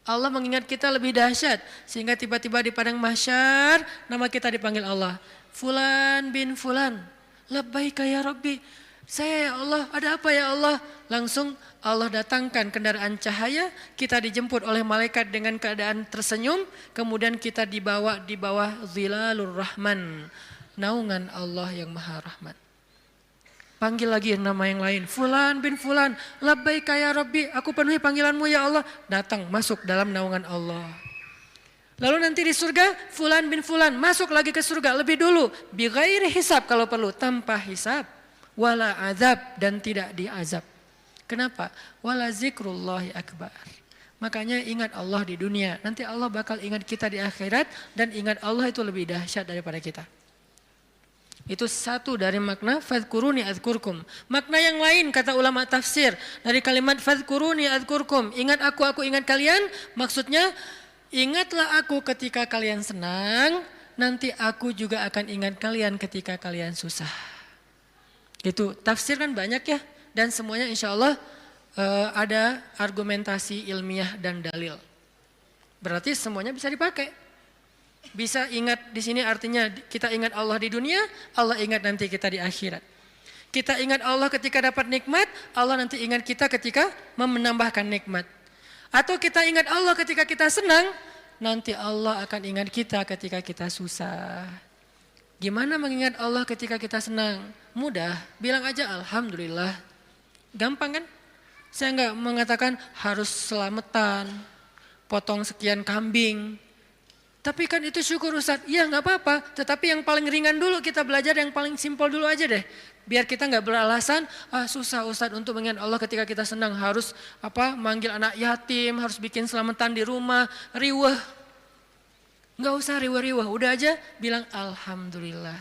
Allah mengingat kita lebih dahsyat. Sehingga tiba-tiba di padang mahsyar nama kita dipanggil Allah. Fulan bin fulan. Labbaika ya Rabbi. Saya ya Allah, ada apa ya Allah? Langsung Allah datangkan kendaraan cahaya. Kita dijemput oleh malaikat dengan keadaan tersenyum. Kemudian kita dibawa di bawah zilalur rahman. Naungan Allah yang maha rahmat. Panggil lagi nama yang lain. Fulan bin fulan. Labbaika ya Rabbi. Aku penuhi panggilanmu ya Allah. Datang masuk dalam naungan Allah. Lalu nanti di surga. Fulan bin fulan. Masuk lagi ke surga. Lebih dulu. Bi ghairi hisab kalau perlu. Tanpa hisab. Wala azab. Dan tidak diazab. Kenapa? Wala zikrullahi akbar. Makanya ingat Allah di dunia. Nanti Allah bakal ingat kita di akhirat. Dan ingat Allah itu lebih dahsyat daripada kita. Itu satu dari makna fadhkuruni adzkurkum. Makna yang lain kata ulama tafsir dari kalimat fadhkuruni adzkurkum, ingat aku ingat kalian, maksudnya ingatlah aku ketika kalian senang, nanti aku juga akan ingat kalian ketika kalian susah. Itu tafsir kan banyak ya, dan semuanya insya Allah ada argumentasi ilmiah dan dalil. Berarti semuanya bisa dipakai. Bisa ingat di sini artinya kita ingat Allah di dunia, Allah ingat nanti kita di akhirat. Kita ingat Allah ketika dapat nikmat, Allah nanti ingat kita ketika menambahkan nikmat. Atau kita ingat Allah ketika kita senang, nanti Allah akan ingat kita ketika kita susah. Gimana mengingat Allah ketika kita senang? Mudah, bilang aja alhamdulillah. Gampang kan? Saya enggak mengatakan harus selamatan, potong sekian kambing. Tapi kan itu syukur Ustaz, iya nggak apa-apa. Tetapi yang paling ringan dulu kita belajar, yang paling simpel dulu aja deh. Biar kita nggak beralasan, susah Ustaz untuk mengingat Allah ketika kita senang. Harus manggil anak yatim, harus bikin selamatan di rumah, riweh. Nggak usah riweh-riweh, udah aja bilang alhamdulillah.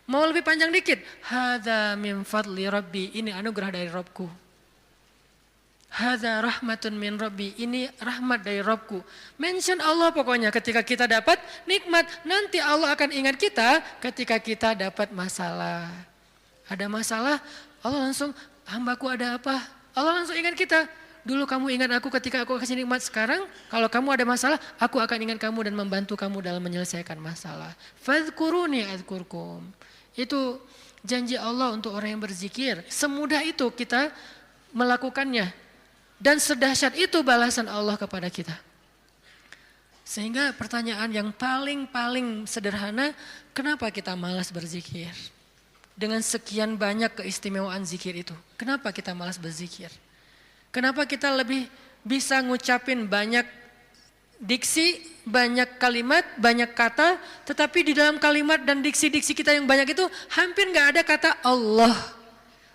Mau lebih panjang dikit, hadza min fadli rabbi, ini anugerah dari Rabbku. Hadza rahmatun min rabbi, ini rahmat dari Rabbku. Mention Allah pokoknya ketika kita dapat nikmat, nanti Allah akan ingat kita ketika kita dapat masalah. Ada masalah, Allah langsung, hambaku ada apa? Allah langsung ingat kita. Dulu kamu ingat aku ketika aku kasih nikmat, sekarang kalau kamu ada masalah, aku akan ingat kamu dan membantu kamu dalam menyelesaikan masalah. Fadhkuruni adzkurkum. Itu janji Allah untuk orang yang berzikir. Semudah itu kita melakukannya. Dan sedahsyat itu balasan Allah kepada kita. Sehingga pertanyaan yang paling sederhana, kenapa kita malas berzikir? Dengan sekian banyak keistimewaan zikir itu, kenapa kita malas berzikir? Kenapa kita lebih bisa ngucapin banyak diksi, banyak kalimat, banyak kata, tetapi di dalam kalimat dan diksi-diksi kita yang banyak itu hampir gak ada kata Allah.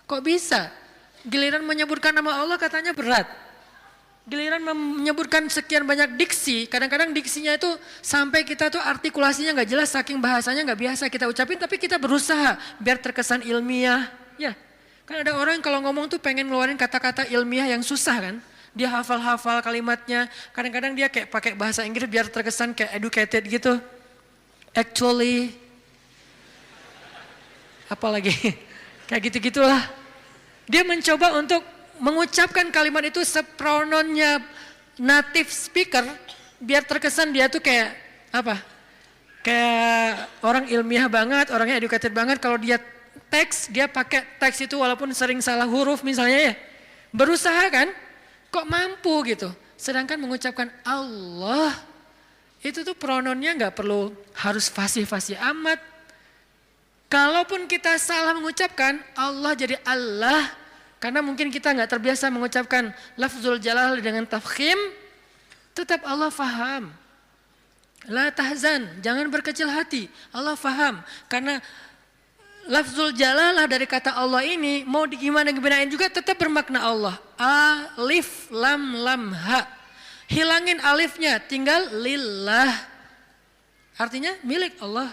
Kok bisa? Giliran menyebutkan nama Allah katanya berat. Giliran menyebutkan sekian banyak diksi, kadang-kadang diksinya itu sampai kita tuh artikulasinya gak jelas, saking bahasanya gak biasa kita ucapin, tapi kita berusaha biar terkesan ilmiah. Ya, kan ada orang kalau ngomong tuh pengen ngeluarin kata-kata ilmiah yang susah kan. Dia hafal-hafal kalimatnya, kadang-kadang dia kayak pakai bahasa Inggris biar terkesan kayak educated gitu. Actually, apalagi kayak gitu-gitulah. Dia mencoba untuk mengucapkan kalimat itu seprononnya native speaker biar terkesan dia tuh kayak kayak orang ilmiah banget, orangnya educated banget. Kalau dia teks, dia pakai teks itu walaupun sering salah huruf misalnya ya. Berusaha kan? Kok mampu gitu. Sedangkan mengucapkan Allah itu tuh prononnya nggak perlu harus fasih-fasih amat. Kalaupun kita salah mengucapkan Allah jadi Allah, karena mungkin kita nggak terbiasa mengucapkan lafzul jalal dengan tafkhim, tetap Allah faham. La tahzan, jangan berkecil hati. Allah faham. Karena lafzul jalalah dari kata Allah ini mau gimana-gimanain juga tetap bermakna Allah. Alif lam lam ha. Hilangin alifnya, tinggal lillah. Artinya milik Allah.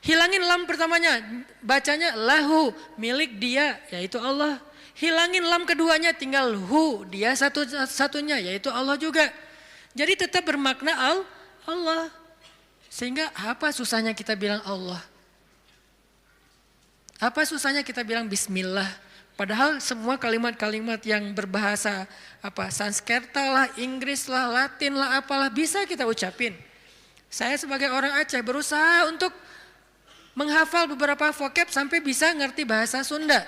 Hilangin lam pertamanya, bacanya lahu, milik dia, yaitu Allah. Hilangin lam keduanya, tinggal hu, dia satu-satunya, yaitu Allah juga. Jadi tetap bermakna Allah. Sehingga apa susahnya kita bilang Allah? Apa susahnya kita bilang bismillah? Padahal semua kalimat-kalimat yang berbahasa Sanskerta lah, Inggris lah, Latin lah, apalah bisa kita ucapin. Saya sebagai orang Aceh berusaha untuk menghafal beberapa vocab sampai bisa ngerti bahasa Sunda.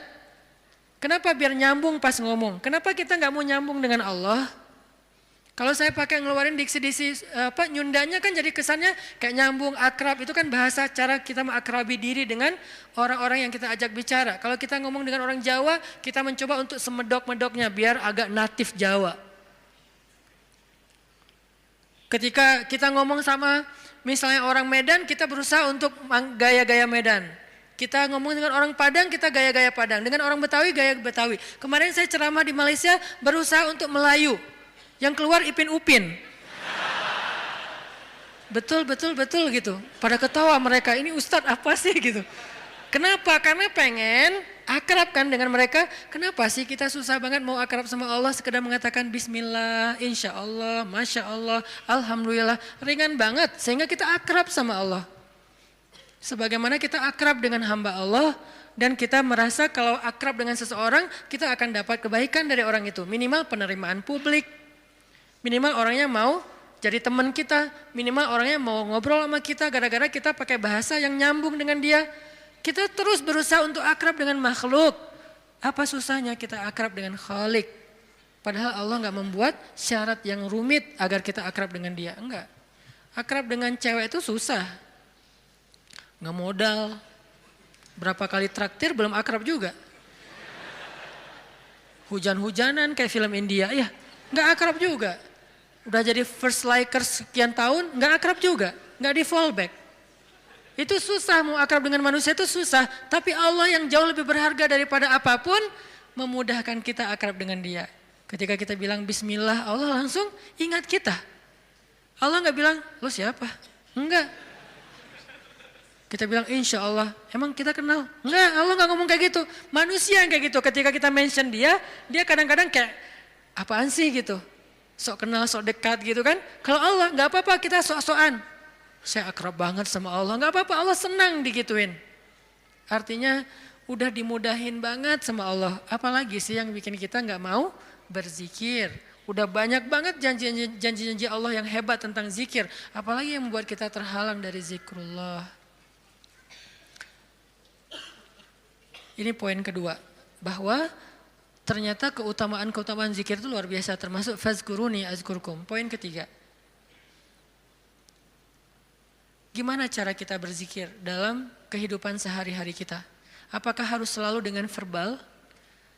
Kenapa? Biar nyambung pas ngomong. Kenapa kita nggak mau nyambung dengan Allah? Kalau saya pakai ngeluarin diksi-diksi nyundanya kan jadi kesannya kayak nyambung, akrab. Itu kan bahasa cara kita mengakrabi diri dengan orang-orang yang kita ajak bicara. Kalau kita ngomong dengan orang Jawa, kita mencoba untuk semedok-medoknya biar agak natif Jawa. Ketika kita ngomong sama misalnya orang Medan, kita berusaha untuk gaya-gaya Medan. Kita ngomong dengan orang Padang, kita gaya-gaya Padang. Dengan orang Betawi, gaya Betawi. Kemarin saya ceramah di Malaysia, berusaha untuk Melayu. Yang keluar Ipin Upin. Betul gitu. Pada ketawa mereka, ini Ustadz apa sih gitu. Kenapa? Karena pengen akrab kan dengan mereka. Kenapa sih kita susah banget mau akrab sama Allah, sekedar mengatakan bismillah, insya Allah, masya Allah, alhamdulillah. Ringan banget sehingga kita akrab sama Allah. Sebagaimana kita akrab dengan hamba Allah dan kita merasa kalau akrab dengan seseorang kita akan dapat kebaikan dari orang itu. Minimal penerimaan publik, minimal orangnya mau jadi teman kita, minimal orangnya mau ngobrol sama kita gara-gara kita pakai bahasa yang nyambung dengan dia. Kita terus berusaha untuk akrab dengan makhluk. Apa susahnya kita akrab dengan Khalik? Padahal Allah nggak membuat syarat yang rumit agar kita akrab dengan dia. Enggak. Akrab dengan cewek itu susah. Nggak modal. Berapa kali traktir belum akrab juga. Hujan-hujanan kayak film India. Ya nggak akrab juga. Udah jadi first likers sekian tahun nggak akrab juga. Nggak di fallback. Itu susah, mau akrab dengan manusia itu susah. Tapi Allah yang jauh lebih berharga daripada apapun memudahkan kita akrab dengan dia. Ketika kita bilang bismillah, Allah langsung ingat kita. Allah nggak bilang, lo siapa? Enggak. Kita bilang insya Allah, emang kita kenal? Enggak, Allah nggak ngomong kayak gitu. Manusia yang kayak gitu, ketika kita mention dia kadang-kadang kayak apaan sih gitu. Sok kenal, sok dekat gitu kan. Kalau Allah nggak apa-apa, kita sok-sokan. Saya akrab banget sama Allah, nggak apa-apa, Allah senang digituin. Artinya udah dimudahin banget sama Allah. Apalagi sih yang bikin kita nggak mau berzikir. Udah banyak banget janji-janji Allah yang hebat tentang zikir. Apalagi yang membuat kita terhalang dari zikrullah. Ini poin kedua, bahwa ternyata keutamaan zikir itu luar biasa, termasuk fazkuruni azkurkum. Poin ketiga. Gimana cara kita berzikir dalam kehidupan sehari-hari kita? Apakah harus selalu dengan verbal?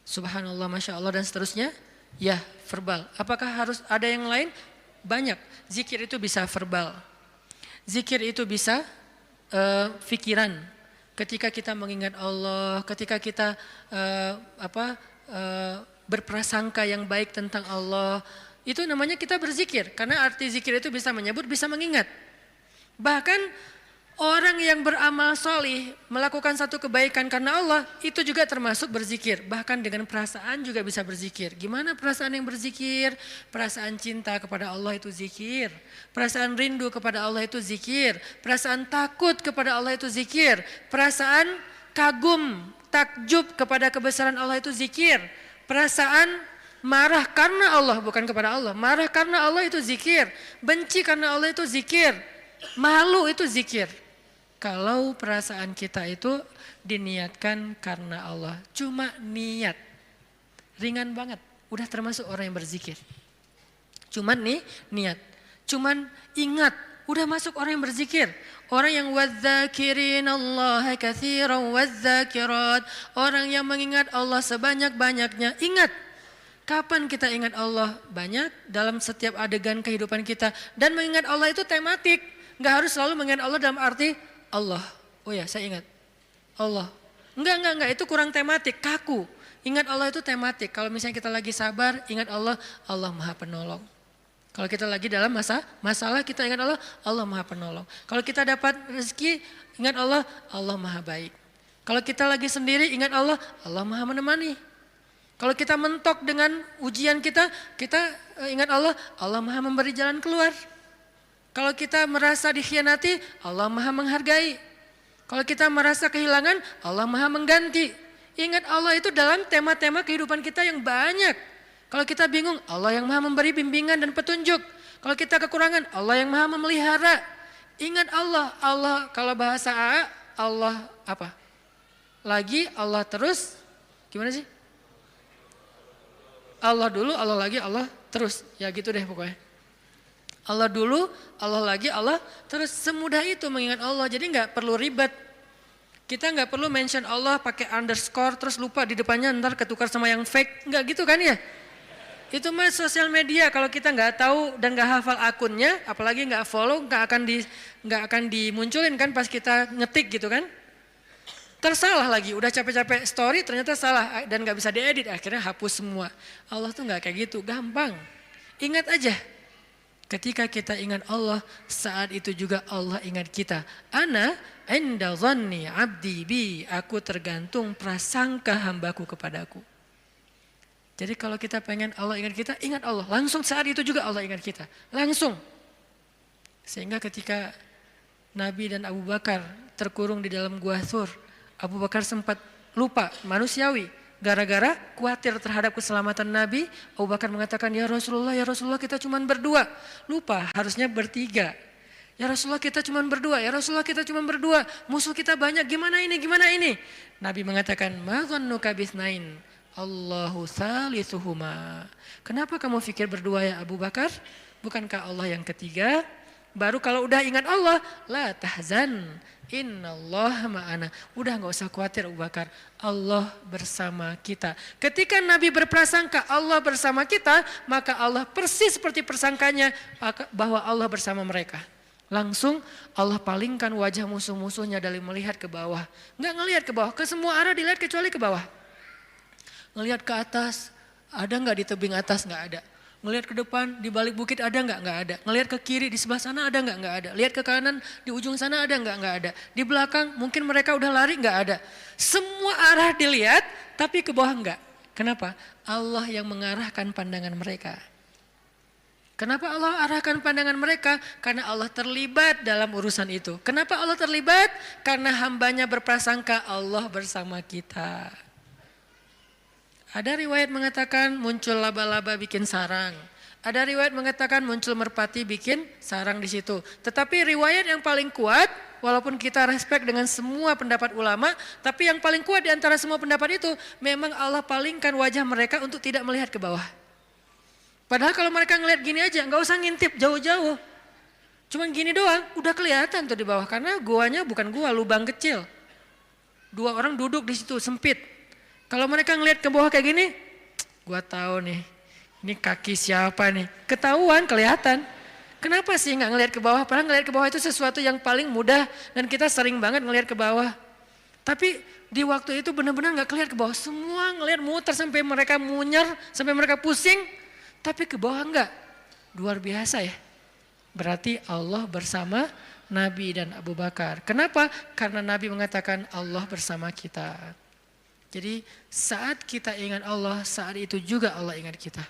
Subhanallah, Masya Allah dan seterusnya? Ya, verbal. Apakah harus ada yang lain? Banyak. Zikir itu bisa verbal. Zikir itu bisa fikiran. Ketika kita mengingat Allah, ketika kita berprasangka yang baik tentang Allah, itu namanya kita berzikir. Karena arti zikir itu bisa menyebut, bisa mengingat. Bahkan orang yang beramal solih melakukan satu kebaikan karena Allah itu juga termasuk berzikir. Bahkan dengan perasaan juga bisa berzikir. Gimana perasaan yang berzikir? Perasaan cinta kepada Allah itu zikir. Perasaan rindu kepada Allah itu zikir. Perasaan takut kepada Allah itu zikir. Perasaan kagum, takjub kepada kebesaran Allah itu zikir. Perasaan marah karena Allah, bukan kepada Allah. Marah karena Allah itu zikir. Benci karena Allah itu zikir. Malu itu zikir. Kalau perasaan kita itu diniatkan karena Allah, cuma niat, ringan banget, udah termasuk orang yang berzikir. Cuman nih niat, cuman ingat, udah masuk orang yang berzikir. Orang yang wadzakirin Allah katsiran wadzakirat, orang yang mengingat Allah sebanyak-banyaknya. Ingat, kapan kita ingat Allah? Banyak dalam setiap adegan kehidupan kita. Dan mengingat Allah itu tematik. Nggak harus selalu mengingat Allah dalam arti Allah. Oh ya, saya ingat Allah. Enggak, itu kurang tematik, kaku. Ingat Allah itu tematik. Kalau misalnya kita lagi sabar, ingat Allah, Allah Maha Penolong. Kalau kita lagi dalam masalah, kita ingat Allah, Allah Maha Penolong. Kalau kita dapat rezeki, ingat Allah, Allah Maha Baik. Kalau kita lagi sendiri, ingat Allah, Allah Maha Menemani. Kalau kita mentok dengan ujian kita ingat Allah, Allah Maha Memberi jalan keluar. Kalau kita merasa dikhianati, Allah Maha Menghargai. Kalau kita merasa kehilangan, Allah Maha Mengganti. Ingat Allah itu dalam tema-tema kehidupan kita yang banyak. Kalau kita bingung, Allah yang Maha Memberi bimbingan dan petunjuk. Kalau kita kekurangan, Allah yang Maha Memelihara. Ingat Allah, Allah kalau bahasa A, Allah apa? Lagi, Allah terus, gimana sih? Allah dulu, Allah lagi, Allah terus. Ya gitu deh pokoknya. Allah dulu, Allah lagi, Allah terus, semudah itu mengingat Allah. Jadi nggak perlu ribet. Kita nggak perlu mention Allah pakai underscore terus lupa di depannya ntar ketukar sama yang fake. Nggak gitu kan ya? Itu mah sosial media, kalau kita nggak tahu dan nggak hafal akunnya, apalagi nggak follow, nggak akan dimunculin kan pas kita ngetik gitu kan? Tersalah lagi, udah capek-capek story ternyata salah dan nggak bisa diedit, akhirnya hapus semua. Allah tuh nggak kayak gitu, gampang. Ingat aja. Ketika kita ingat Allah, saat itu juga Allah ingat kita. Ana inda dhanni abdi bi, aku tergantung prasangka hambaku kepadaku. Jadi kalau kita pengen Allah ingat kita, ingat Allah. Langsung saat itu juga Allah ingat kita. Langsung. Sehingga ketika Nabi dan Abu Bakar terkurung di dalam gua Thur, Abu Bakar sempat lupa, manusiawi. Gara-gara khawatir terhadap keselamatan Nabi, Abu Bakar mengatakan, ya Rasulullah kita cuma berdua. Lupa, harusnya bertiga. Ya Rasulullah kita cuma berdua, ya Rasulullah kita cuma berdua. Musuh kita banyak, gimana ini? Nabi mengatakan, ma dhannuka bisnain, Allahu salisuhuma. Kenapa kamu pikir berdua ya Abu Bakar? Bukankah Allah yang ketiga? Baru kalau udah ingat Allah, la tahzan, innallaha ma'ana. Udah gak usah khawatir Abu Bakar, Allah bersama kita. Ketika Nabi berprasangka Allah bersama kita, maka Allah persis seperti persangkanya bahwa Allah bersama mereka. Langsung Allah palingkan wajah musuh-musuhnya dari melihat ke bawah. Gak ngelihat ke bawah, ke semua arah dilihat kecuali ke bawah. Ngelihat ke atas, ada gak di tebing atas? Gak ada. Ngelihat ke depan, di balik bukit ada nggak? Nggak ada. Ngelihat ke kiri, di sebelah sana ada nggak? Nggak ada. Lihat ke kanan, di ujung sana ada nggak? Nggak ada. Di belakang, mungkin mereka udah lari, nggak ada. Semua arah dilihat, tapi ke bawah nggak. Kenapa? Allah yang mengarahkan pandangan mereka. Kenapa Allah arahkan pandangan mereka? Karena Allah terlibat dalam urusan itu. Kenapa Allah terlibat? Karena hambanya berprasangka Allah bersama kita. Ada riwayat mengatakan muncul laba-laba bikin sarang. Ada riwayat mengatakan muncul merpati bikin sarang di situ. Tetapi riwayat yang paling kuat, walaupun kita respect dengan semua pendapat ulama, tapi yang paling kuat di antara semua pendapat itu, memang Allah palingkan wajah mereka untuk tidak melihat ke bawah. Padahal kalau mereka ngelihat gini aja, nggak usah ngintip jauh-jauh. Cuman gini doang, udah kelihatan tuh di bawah. Karena guanya bukan gua, lubang kecil. 2 orang duduk di situ, sempit. Kalau mereka ngelihat ke bawah kayak gini, gua tahu nih, ini kaki siapa nih? Ketahuan, kelihatan. Kenapa sih nggak ngelihat ke bawah? Padahal ngelihat ke bawah itu sesuatu yang paling mudah dan kita sering banget ngelihat ke bawah. Tapi di waktu itu benar-benar nggak kelihatan ke bawah. Semua ngelihat muter sampai mereka munyer, sampai mereka pusing. Tapi ke bawah enggak. Luar biasa ya. Berarti Allah bersama Nabi dan Abu Bakar. Kenapa? Karena Nabi mengatakan Allah bersama kita. Jadi saat kita ingat Allah, saat itu juga Allah ingat kita.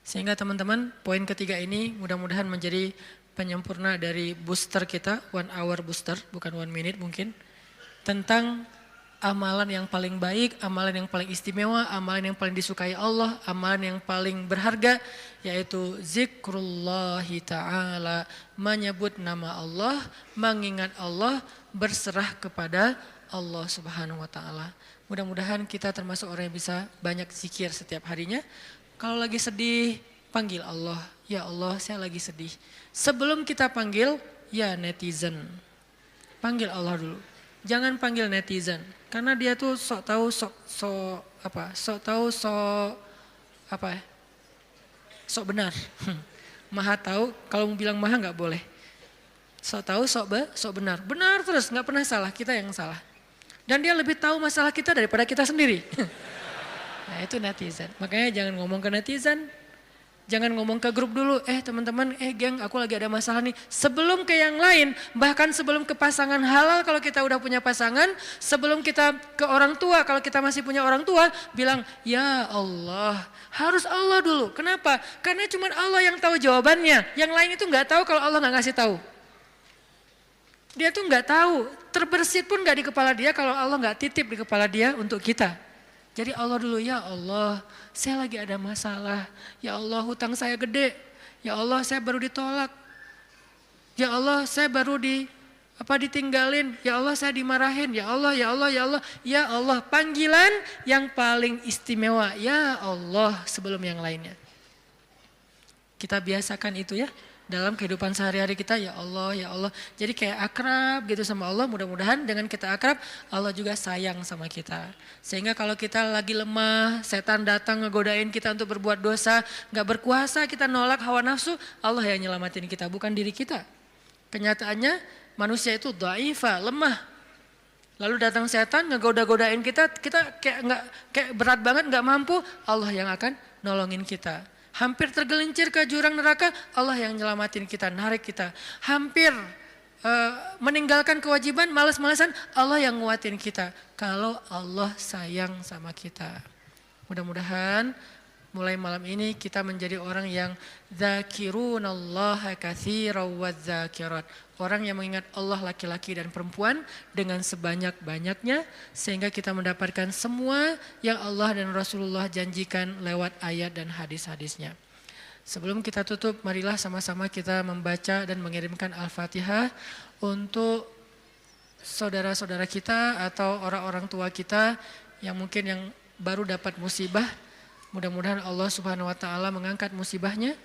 Sehingga teman-teman, poin ketiga ini mudah-mudahan menjadi penyempurna dari booster kita, 1 hour booster, bukan 1 minute mungkin. Tentang amalan yang paling baik, amalan yang paling istimewa, amalan yang paling disukai Allah, amalan yang paling berharga, yaitu zikrullahi ta'ala, menyebut nama Allah, mengingat Allah, berserah kepada Allah Subhanahu wa taala. Mudah-mudahan kita termasuk orang yang bisa banyak zikir setiap harinya. Kalau lagi sedih, panggil Allah. Ya Allah, saya lagi sedih. Sebelum kita panggil, ya netizen. Panggil Allah dulu. Jangan panggil netizen. Karena dia tuh sok tahu, sok benar. Maha tahu, kalau mau bilang maha nggak boleh. Sok tahu, sok benar. Benar terus, nggak pernah salah, kita yang salah. Dan dia lebih tahu masalah kita daripada kita sendiri. Nah itu netizen. Makanya jangan ngomong ke netizen. Jangan ngomong ke grup dulu. Teman-teman, geng aku lagi ada masalah nih. Sebelum ke yang lain, bahkan sebelum ke pasangan halal kalau kita udah punya pasangan. Sebelum kita ke orang tua, kalau kita masih punya orang tua. Bilang, ya Allah. Harus Allah dulu. Kenapa? Karena cuma Allah yang tahu jawabannya. Yang lain itu gak tahu kalau Allah gak ngasih tahu. Dia tuh nggak tahu, terbersit pun nggak di kepala dia kalau Allah nggak titip di kepala dia untuk kita. Jadi Allah dulu, ya Allah, saya lagi ada masalah. Ya Allah, hutang saya gede. Ya Allah, saya baru ditolak. Ya Allah, saya baru ditinggalin. Ya Allah, saya dimarahin. Ya Allah, ya Allah, ya Allah. Ya Allah, panggilan yang paling istimewa. Ya Allah, sebelum yang lainnya. Kita biasakan itu ya. Dalam kehidupan sehari-hari kita, ya Allah, ya Allah. Jadi kayak akrab gitu sama Allah, mudah-mudahan dengan kita akrab, Allah juga sayang sama kita. Sehingga kalau kita lagi lemah, setan datang ngegodain kita untuk berbuat dosa, gak berkuasa, kita nolak hawa nafsu, Allah yang nyelamatin kita, bukan diri kita. Kenyataannya manusia itu dhaifah, lemah. Lalu datang setan ngegoda-godain kita kayak berat banget, gak mampu, Allah yang akan nolongin kita. Hampir tergelincir ke jurang neraka, Allah yang nyelamatin kita, narik kita. Hampir meninggalkan kewajiban, malas-malasan, Allah yang nguatin kita. Kalau Allah sayang sama kita. Mudah-mudahan mulai malam ini kita menjadi orang yang zakirunallaha katsiran wadzakirat. Orang yang mengingat Allah laki-laki dan perempuan dengan sebanyak-banyaknya sehingga kita mendapatkan semua yang Allah dan Rasulullah janjikan lewat ayat dan hadis-hadisnya. Sebelum kita tutup, marilah sama-sama kita membaca dan mengirimkan Al-Fatihah untuk saudara-saudara kita atau orang-orang tua kita yang mungkin yang baru dapat musibah. Mudah-mudahan Allah Subhanahu wa taala mengangkat musibahnya,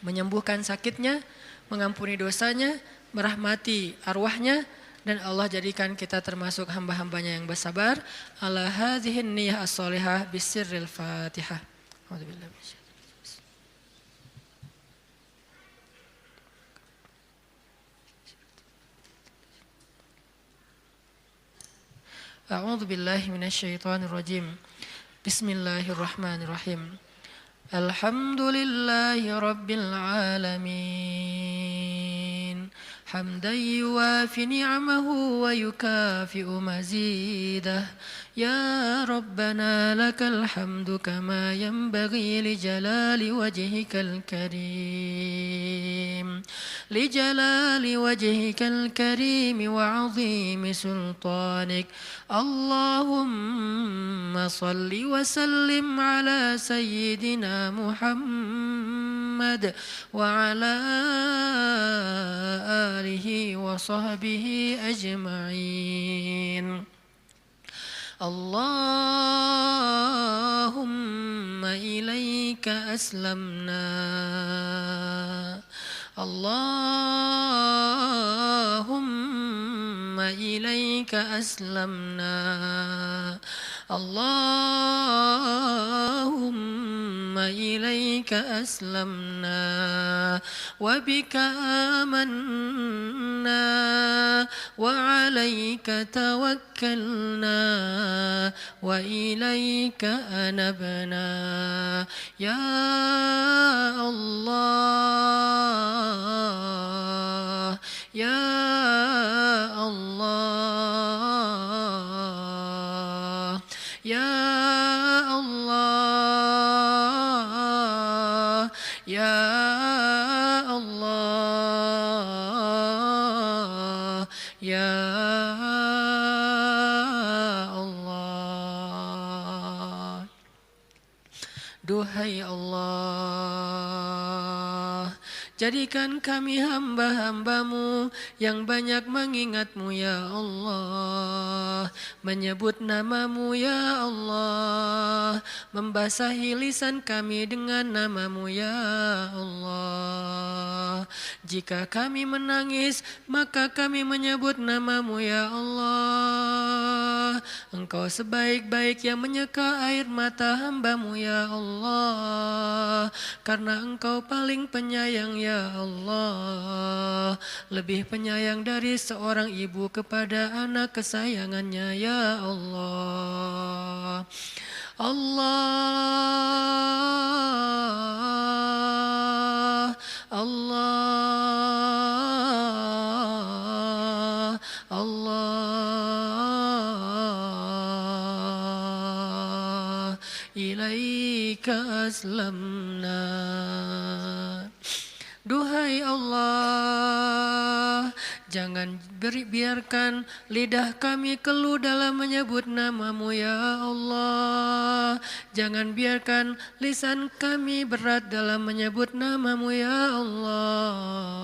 menyembuhkan sakitnya, mengampuni dosanya, merahmati arwahnya, dan Allah jadikan kita termasuk hamba-hambanya yang bersabar. Ala hadhihi niyyah as-shalihah bisirril Fatihah. A'udzubillahi minasyaitonir. A'udzu billahi minasyaitonir rajim. Bismillahirrahmanirrahim. Alhamdulillahi rabbil alamin. حمدا يوافي نعمه ويكافئ مزيده يا ربنا لك الحمد كما ينبغي لجلال وجهك الكريم وعظيم سلطانك اللهم صل وسلم على سيدنا محمد وعلى آله وصحبه أجمعين اللهم إليك أسلمنا اللهم إليك أسلمنا اللهم إليك أسلمنا وبك آمنا وعليك توكلنا وإليك أنبنا يا الله يا الله يا الله يا الله يا الله. Duhai Allah, jadikan kami hamba-hambamu yang banyak mengingatmu ya Allah, menyebut namamu ya Allah, membasahi lisan kami dengan namamu ya Allah. Jika kami menangis, maka kami menyebut namamu ya Allah. Engkau sebaik-baik yang menyeka air mata hambamu ya Allah, karena Engkau paling penyayang ya Allah, lebih penyayang dari seorang ibu kepada anak kesayangannya ya Allah. Allah, Allah, Allah, ilaika aslamna. Duhai Allah, jangan biarkan lidah kami keluh dalam menyebut namamu ya Allah. Jangan biarkan lisan kami berat dalam menyebut namamu ya Allah.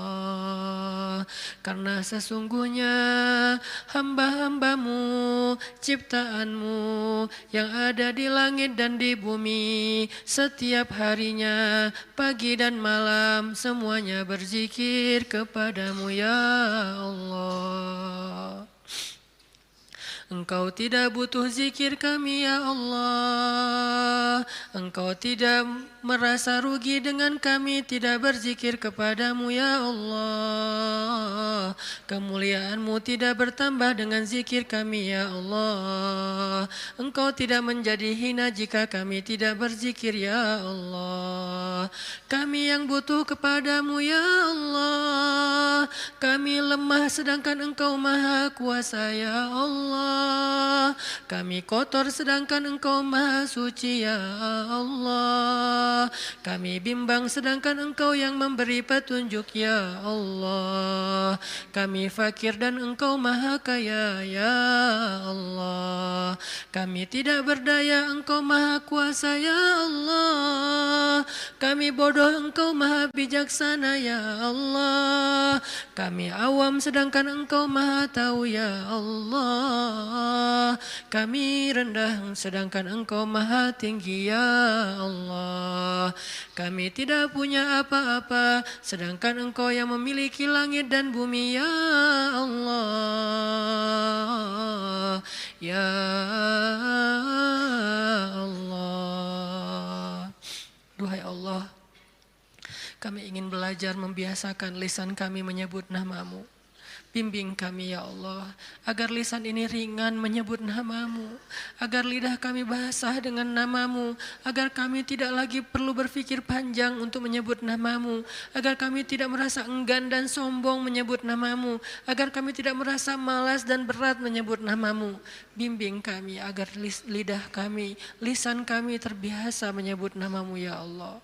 Karena sesungguhnya hamba-hambamu, ciptaanmu yang ada di langit dan di bumi, setiap harinya, pagi dan malam, semuanya berzikir kepadamu ya Allah. Engkau tidak butuh zikir kami ya Allah. Engkau tidak merasa rugi dengan kami tidak berzikir kepadamu ya Allah. Kemuliaan-Mu tidak bertambah dengan zikir kami ya Allah. Engkau tidak menjadi hina jika kami tidak berzikir ya Allah. Kami yang butuh kepadamu ya Allah. Kami lemah sedangkan Engkau maha kuasa ya Allah. Kami kotor sedangkan Engkau maha suci ya Allah. Kami bimbang sedangkan Engkau yang memberi petunjuk ya Allah. Kami fakir dan Engkau maha kaya ya Allah. Kami tidak berdaya, Engkau maha kuasa ya Allah. Kami bodoh, Engkau maha bijaksana ya Allah. Kami awam sedangkan Engkau maha tahu ya Allah. Kami rendah sedangkan Engkau maha tinggi ya Allah. Kami tidak punya apa-apa sedangkan Engkau yang memiliki langit dan bumi ya Allah. Ya Allah. Duhai Allah, kami ingin belajar membiasakan lisan kami menyebut nama-Mu. Bimbing kami ya Allah, agar lisan ini ringan menyebut nama-Mu, agar lidah kami basah dengan nama-Mu, agar kami tidak lagi perlu berpikir panjang untuk menyebut nama-Mu, agar kami tidak merasa enggan dan sombong menyebut nama-Mu, agar kami tidak merasa malas dan berat menyebut nama-Mu. Bimbing kami agar lidah kami, lisan kami terbiasa menyebut nama-Mu ya Allah.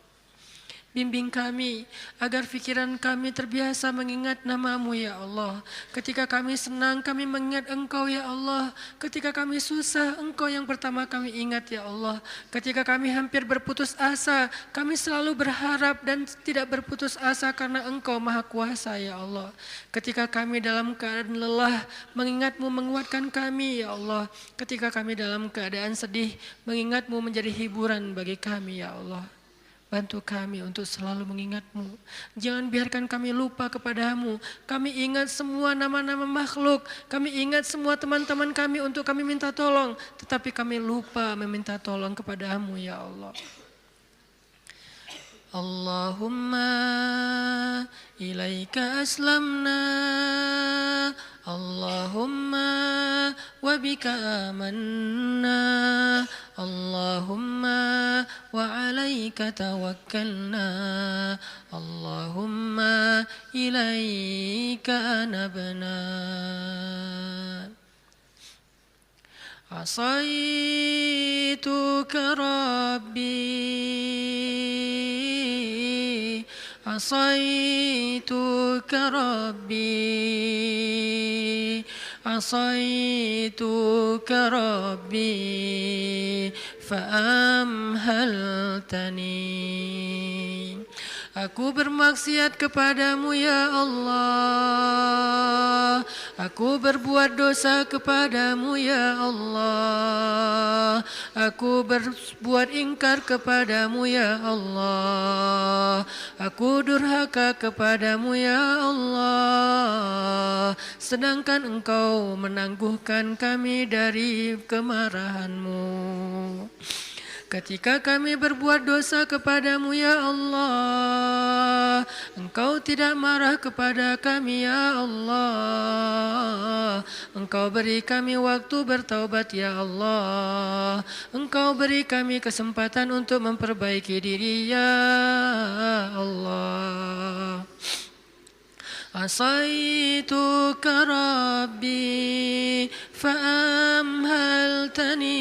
Bimbing kami agar pikiran kami terbiasa mengingat nama-Mu ya Allah. Ketika kami senang kami mengingat Engkau ya Allah. Ketika kami susah Engkau yang pertama kami ingat ya Allah. Ketika kami hampir berputus asa kami selalu berharap dan tidak berputus asa karena Engkau maha kuasa ya Allah. Ketika kami dalam keadaan lelah mengingat-Mu menguatkan kami ya Allah. Ketika kami dalam keadaan sedih mengingat-Mu menjadi hiburan bagi kami ya Allah. Bantu kami untuk selalu mengingat-Mu. Jangan biarkan kami lupa kepada-Mu. Kami ingat semua nama-nama makhluk. Kami ingat semua teman-teman kami untuk kami minta tolong. Tetapi kami lupa meminta tolong kepada-Mu ya Allah. Allahumma ilaika aslamna. Allahumma wa bika amanna. Allahumma wa alaika tawakkalna. Allahumma ilaika anabna. Asaituka Rabbi, asaituka Rabbi, asaituka Rabbi, fa'amhaltani. Aku bermaksiat kepadamu ya Allah. Aku berbuat dosa kepadamu ya Allah. Aku berbuat ingkar kepadamu ya Allah. Aku durhaka kepadamu ya Allah. Sedangkan Engkau menangguhkan kami dari kemarahan-Mu. Ketika kami berbuat dosa kepadamu ya Allah, Engkau tidak marah kepada kami ya Allah. Engkau beri kami waktu bertaubat ya Allah. Engkau beri kami kesempatan untuk memperbaiki diri ya Allah. Asaituka Rabbi fa'amhaltani.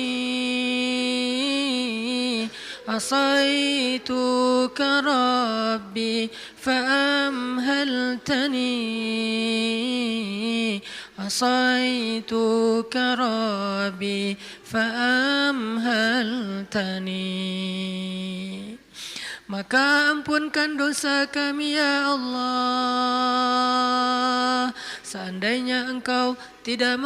Asaituka Rabbi fa'amhaltani. Asaituka Rabbi fa'amhaltani. Maka ampunkan dosa kami ya Allah. Seandainya Engkau tidak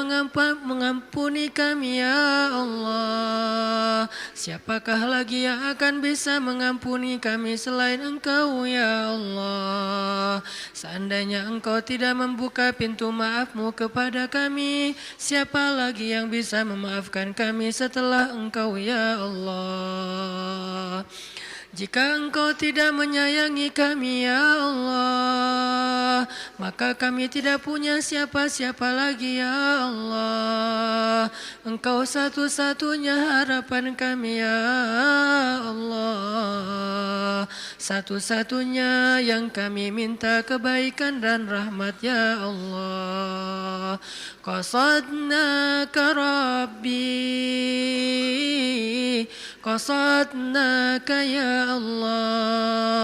mengampuni kami ya Allah, siapakah lagi yang akan bisa mengampuni kami selain Engkau ya Allah. Seandainya Engkau tidak membuka pintu maaf-Mu kepada kami, siapa lagi yang bisa memaafkan kami setelah Engkau ya Allah. Jika Engkau tidak menyayangi kami ya Allah, maka kami tidak punya siapa-siapa lagi ya Allah. Engkau satu-satunya harapan kami ya Allah. Satu-satunya yang kami minta kebaikan dan rahmat ya Allah. Qasadnaka Rabbi, qasadnaka ya Allah,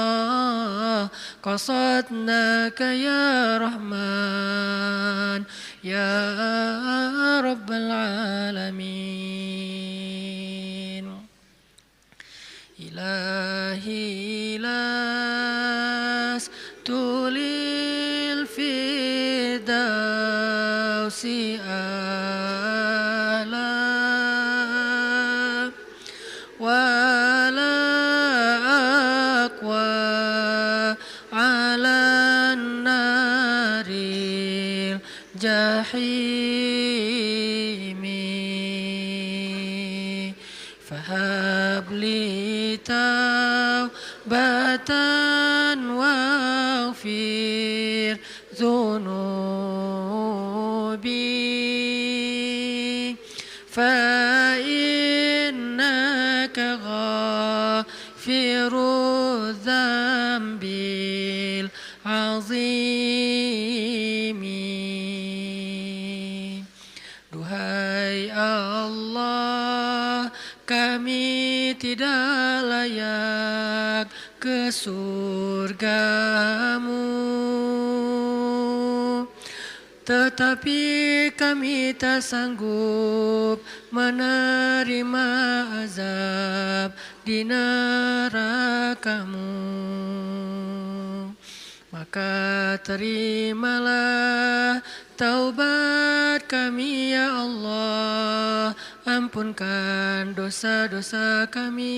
qasadnaka ya Rahman, ya Rabbal Alamin. Ilahi las tulil fidausi ala wala aqwa ala naril jahimi fahabli taubatan waghfir dhunubi fa innaka ghafiru dzambil azimi. Duhai Allah, kami tidak layak ke surga-Mu, tetapi kami tak sanggup menerima azab di neraka-Mu. Maka terimalah taubat kami ya Allah, ampunkan dosa-dosa kami.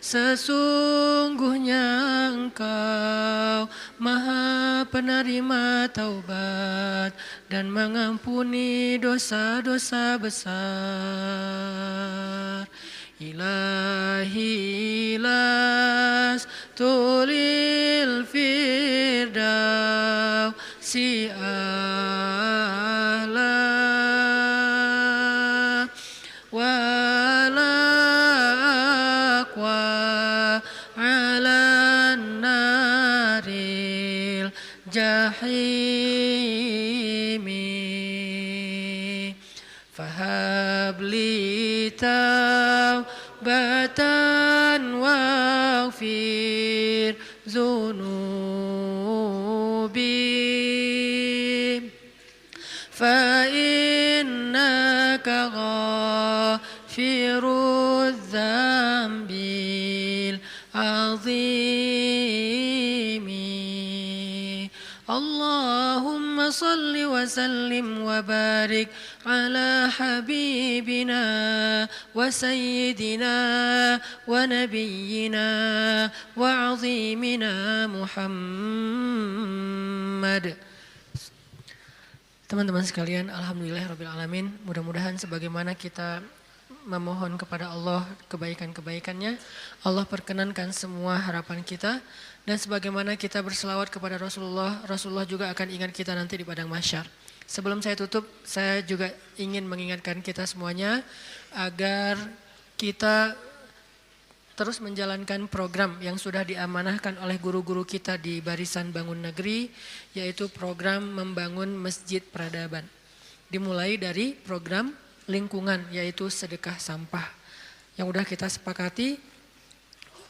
Sesungguhnya Engkau Maha penerima taubat dan mengampuni dosa-dosa besar. Ilahi las tulil firdausi a'la wala aqwa ala naril jahimi fahabli taubatan waghfir dhunubi fa innaka ghafiru dzambil azimi. Allahumma salli wa sallim wa barik ala habibina wa sayyidina wa nabiyyina wa azimina Muhammad. Teman-teman sekalian, alhamdulillahirabbil alamin. Mudah-mudahan sebagaimana kita memohon kepada Allah kebaikan-kebaikannya, Allah perkenankan semua harapan kita. Dan sebagaimana kita berselawat kepada Rasulullah, Rasulullah juga akan ingat kita nanti di padang mahsyar. Sebelum saya tutup, saya juga ingin mengingatkan kita semuanya agar kita terus menjalankan program yang sudah diamanahkan oleh guru-guru kita di Barisan Bangun Negeri, yaitu program membangun Masjid Peradaban. Dimulai dari program lingkungan, yaitu sedekah sampah. Yang udah kita sepakati,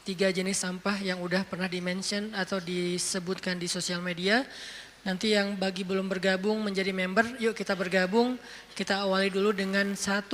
3 jenis sampah yang udah pernah di-mention atau disebutkan di sosial media. Nanti yang bagi belum bergabung menjadi member, yuk kita bergabung. Kita awali dulu dengan 1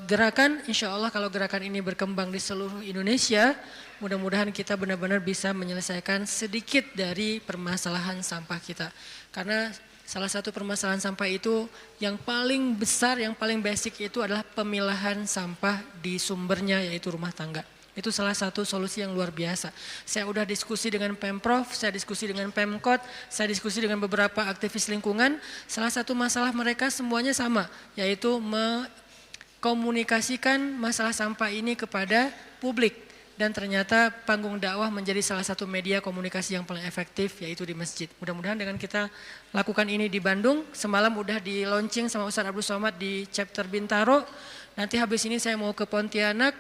gerakan, insya Allah kalau gerakan ini berkembang di seluruh Indonesia, mudah-mudahan kita benar-benar bisa menyelesaikan sedikit dari permasalahan sampah kita. Karena salah satu permasalahan sampah itu yang paling besar, yang paling basic itu adalah pemilahan sampah di sumbernya, yaitu rumah tangga. Itu salah satu solusi yang luar biasa. Saya udah diskusi dengan Pemprov, saya diskusi dengan Pemkot, saya diskusi dengan beberapa aktivis lingkungan. Salah satu masalah mereka semuanya sama, yaitu mengkomunikasikan masalah sampah ini kepada publik. Dan ternyata panggung dakwah menjadi salah satu media komunikasi yang paling efektif, yaitu di masjid. Mudah-mudahan dengan kita lakukan ini di Bandung, semalam udah di launching sama Ustaz Abdul Somad di chapter Bintaro. Nanti habis ini saya mau ke Pontianak,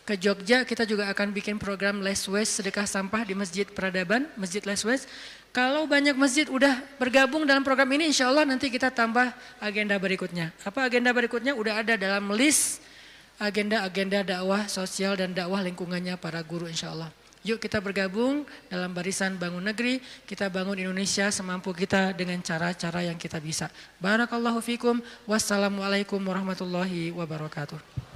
ke Jogja, kita juga akan bikin program Less Waste, sedekah sampah di Masjid Peradaban, Masjid Less Waste. Kalau banyak masjid udah bergabung dalam program ini, insya Allah nanti kita tambah agenda berikutnya. Apa agenda berikutnya? Udah ada dalam list agenda-agenda dakwah sosial dan dakwah lingkungannya para guru insya Allah. Yuk kita bergabung dalam barisan bangun negeri, kita bangun Indonesia semampu kita dengan cara-cara yang kita bisa. Barakallahu fikum, wassalamualaikum warahmatullahi wabarakatuh.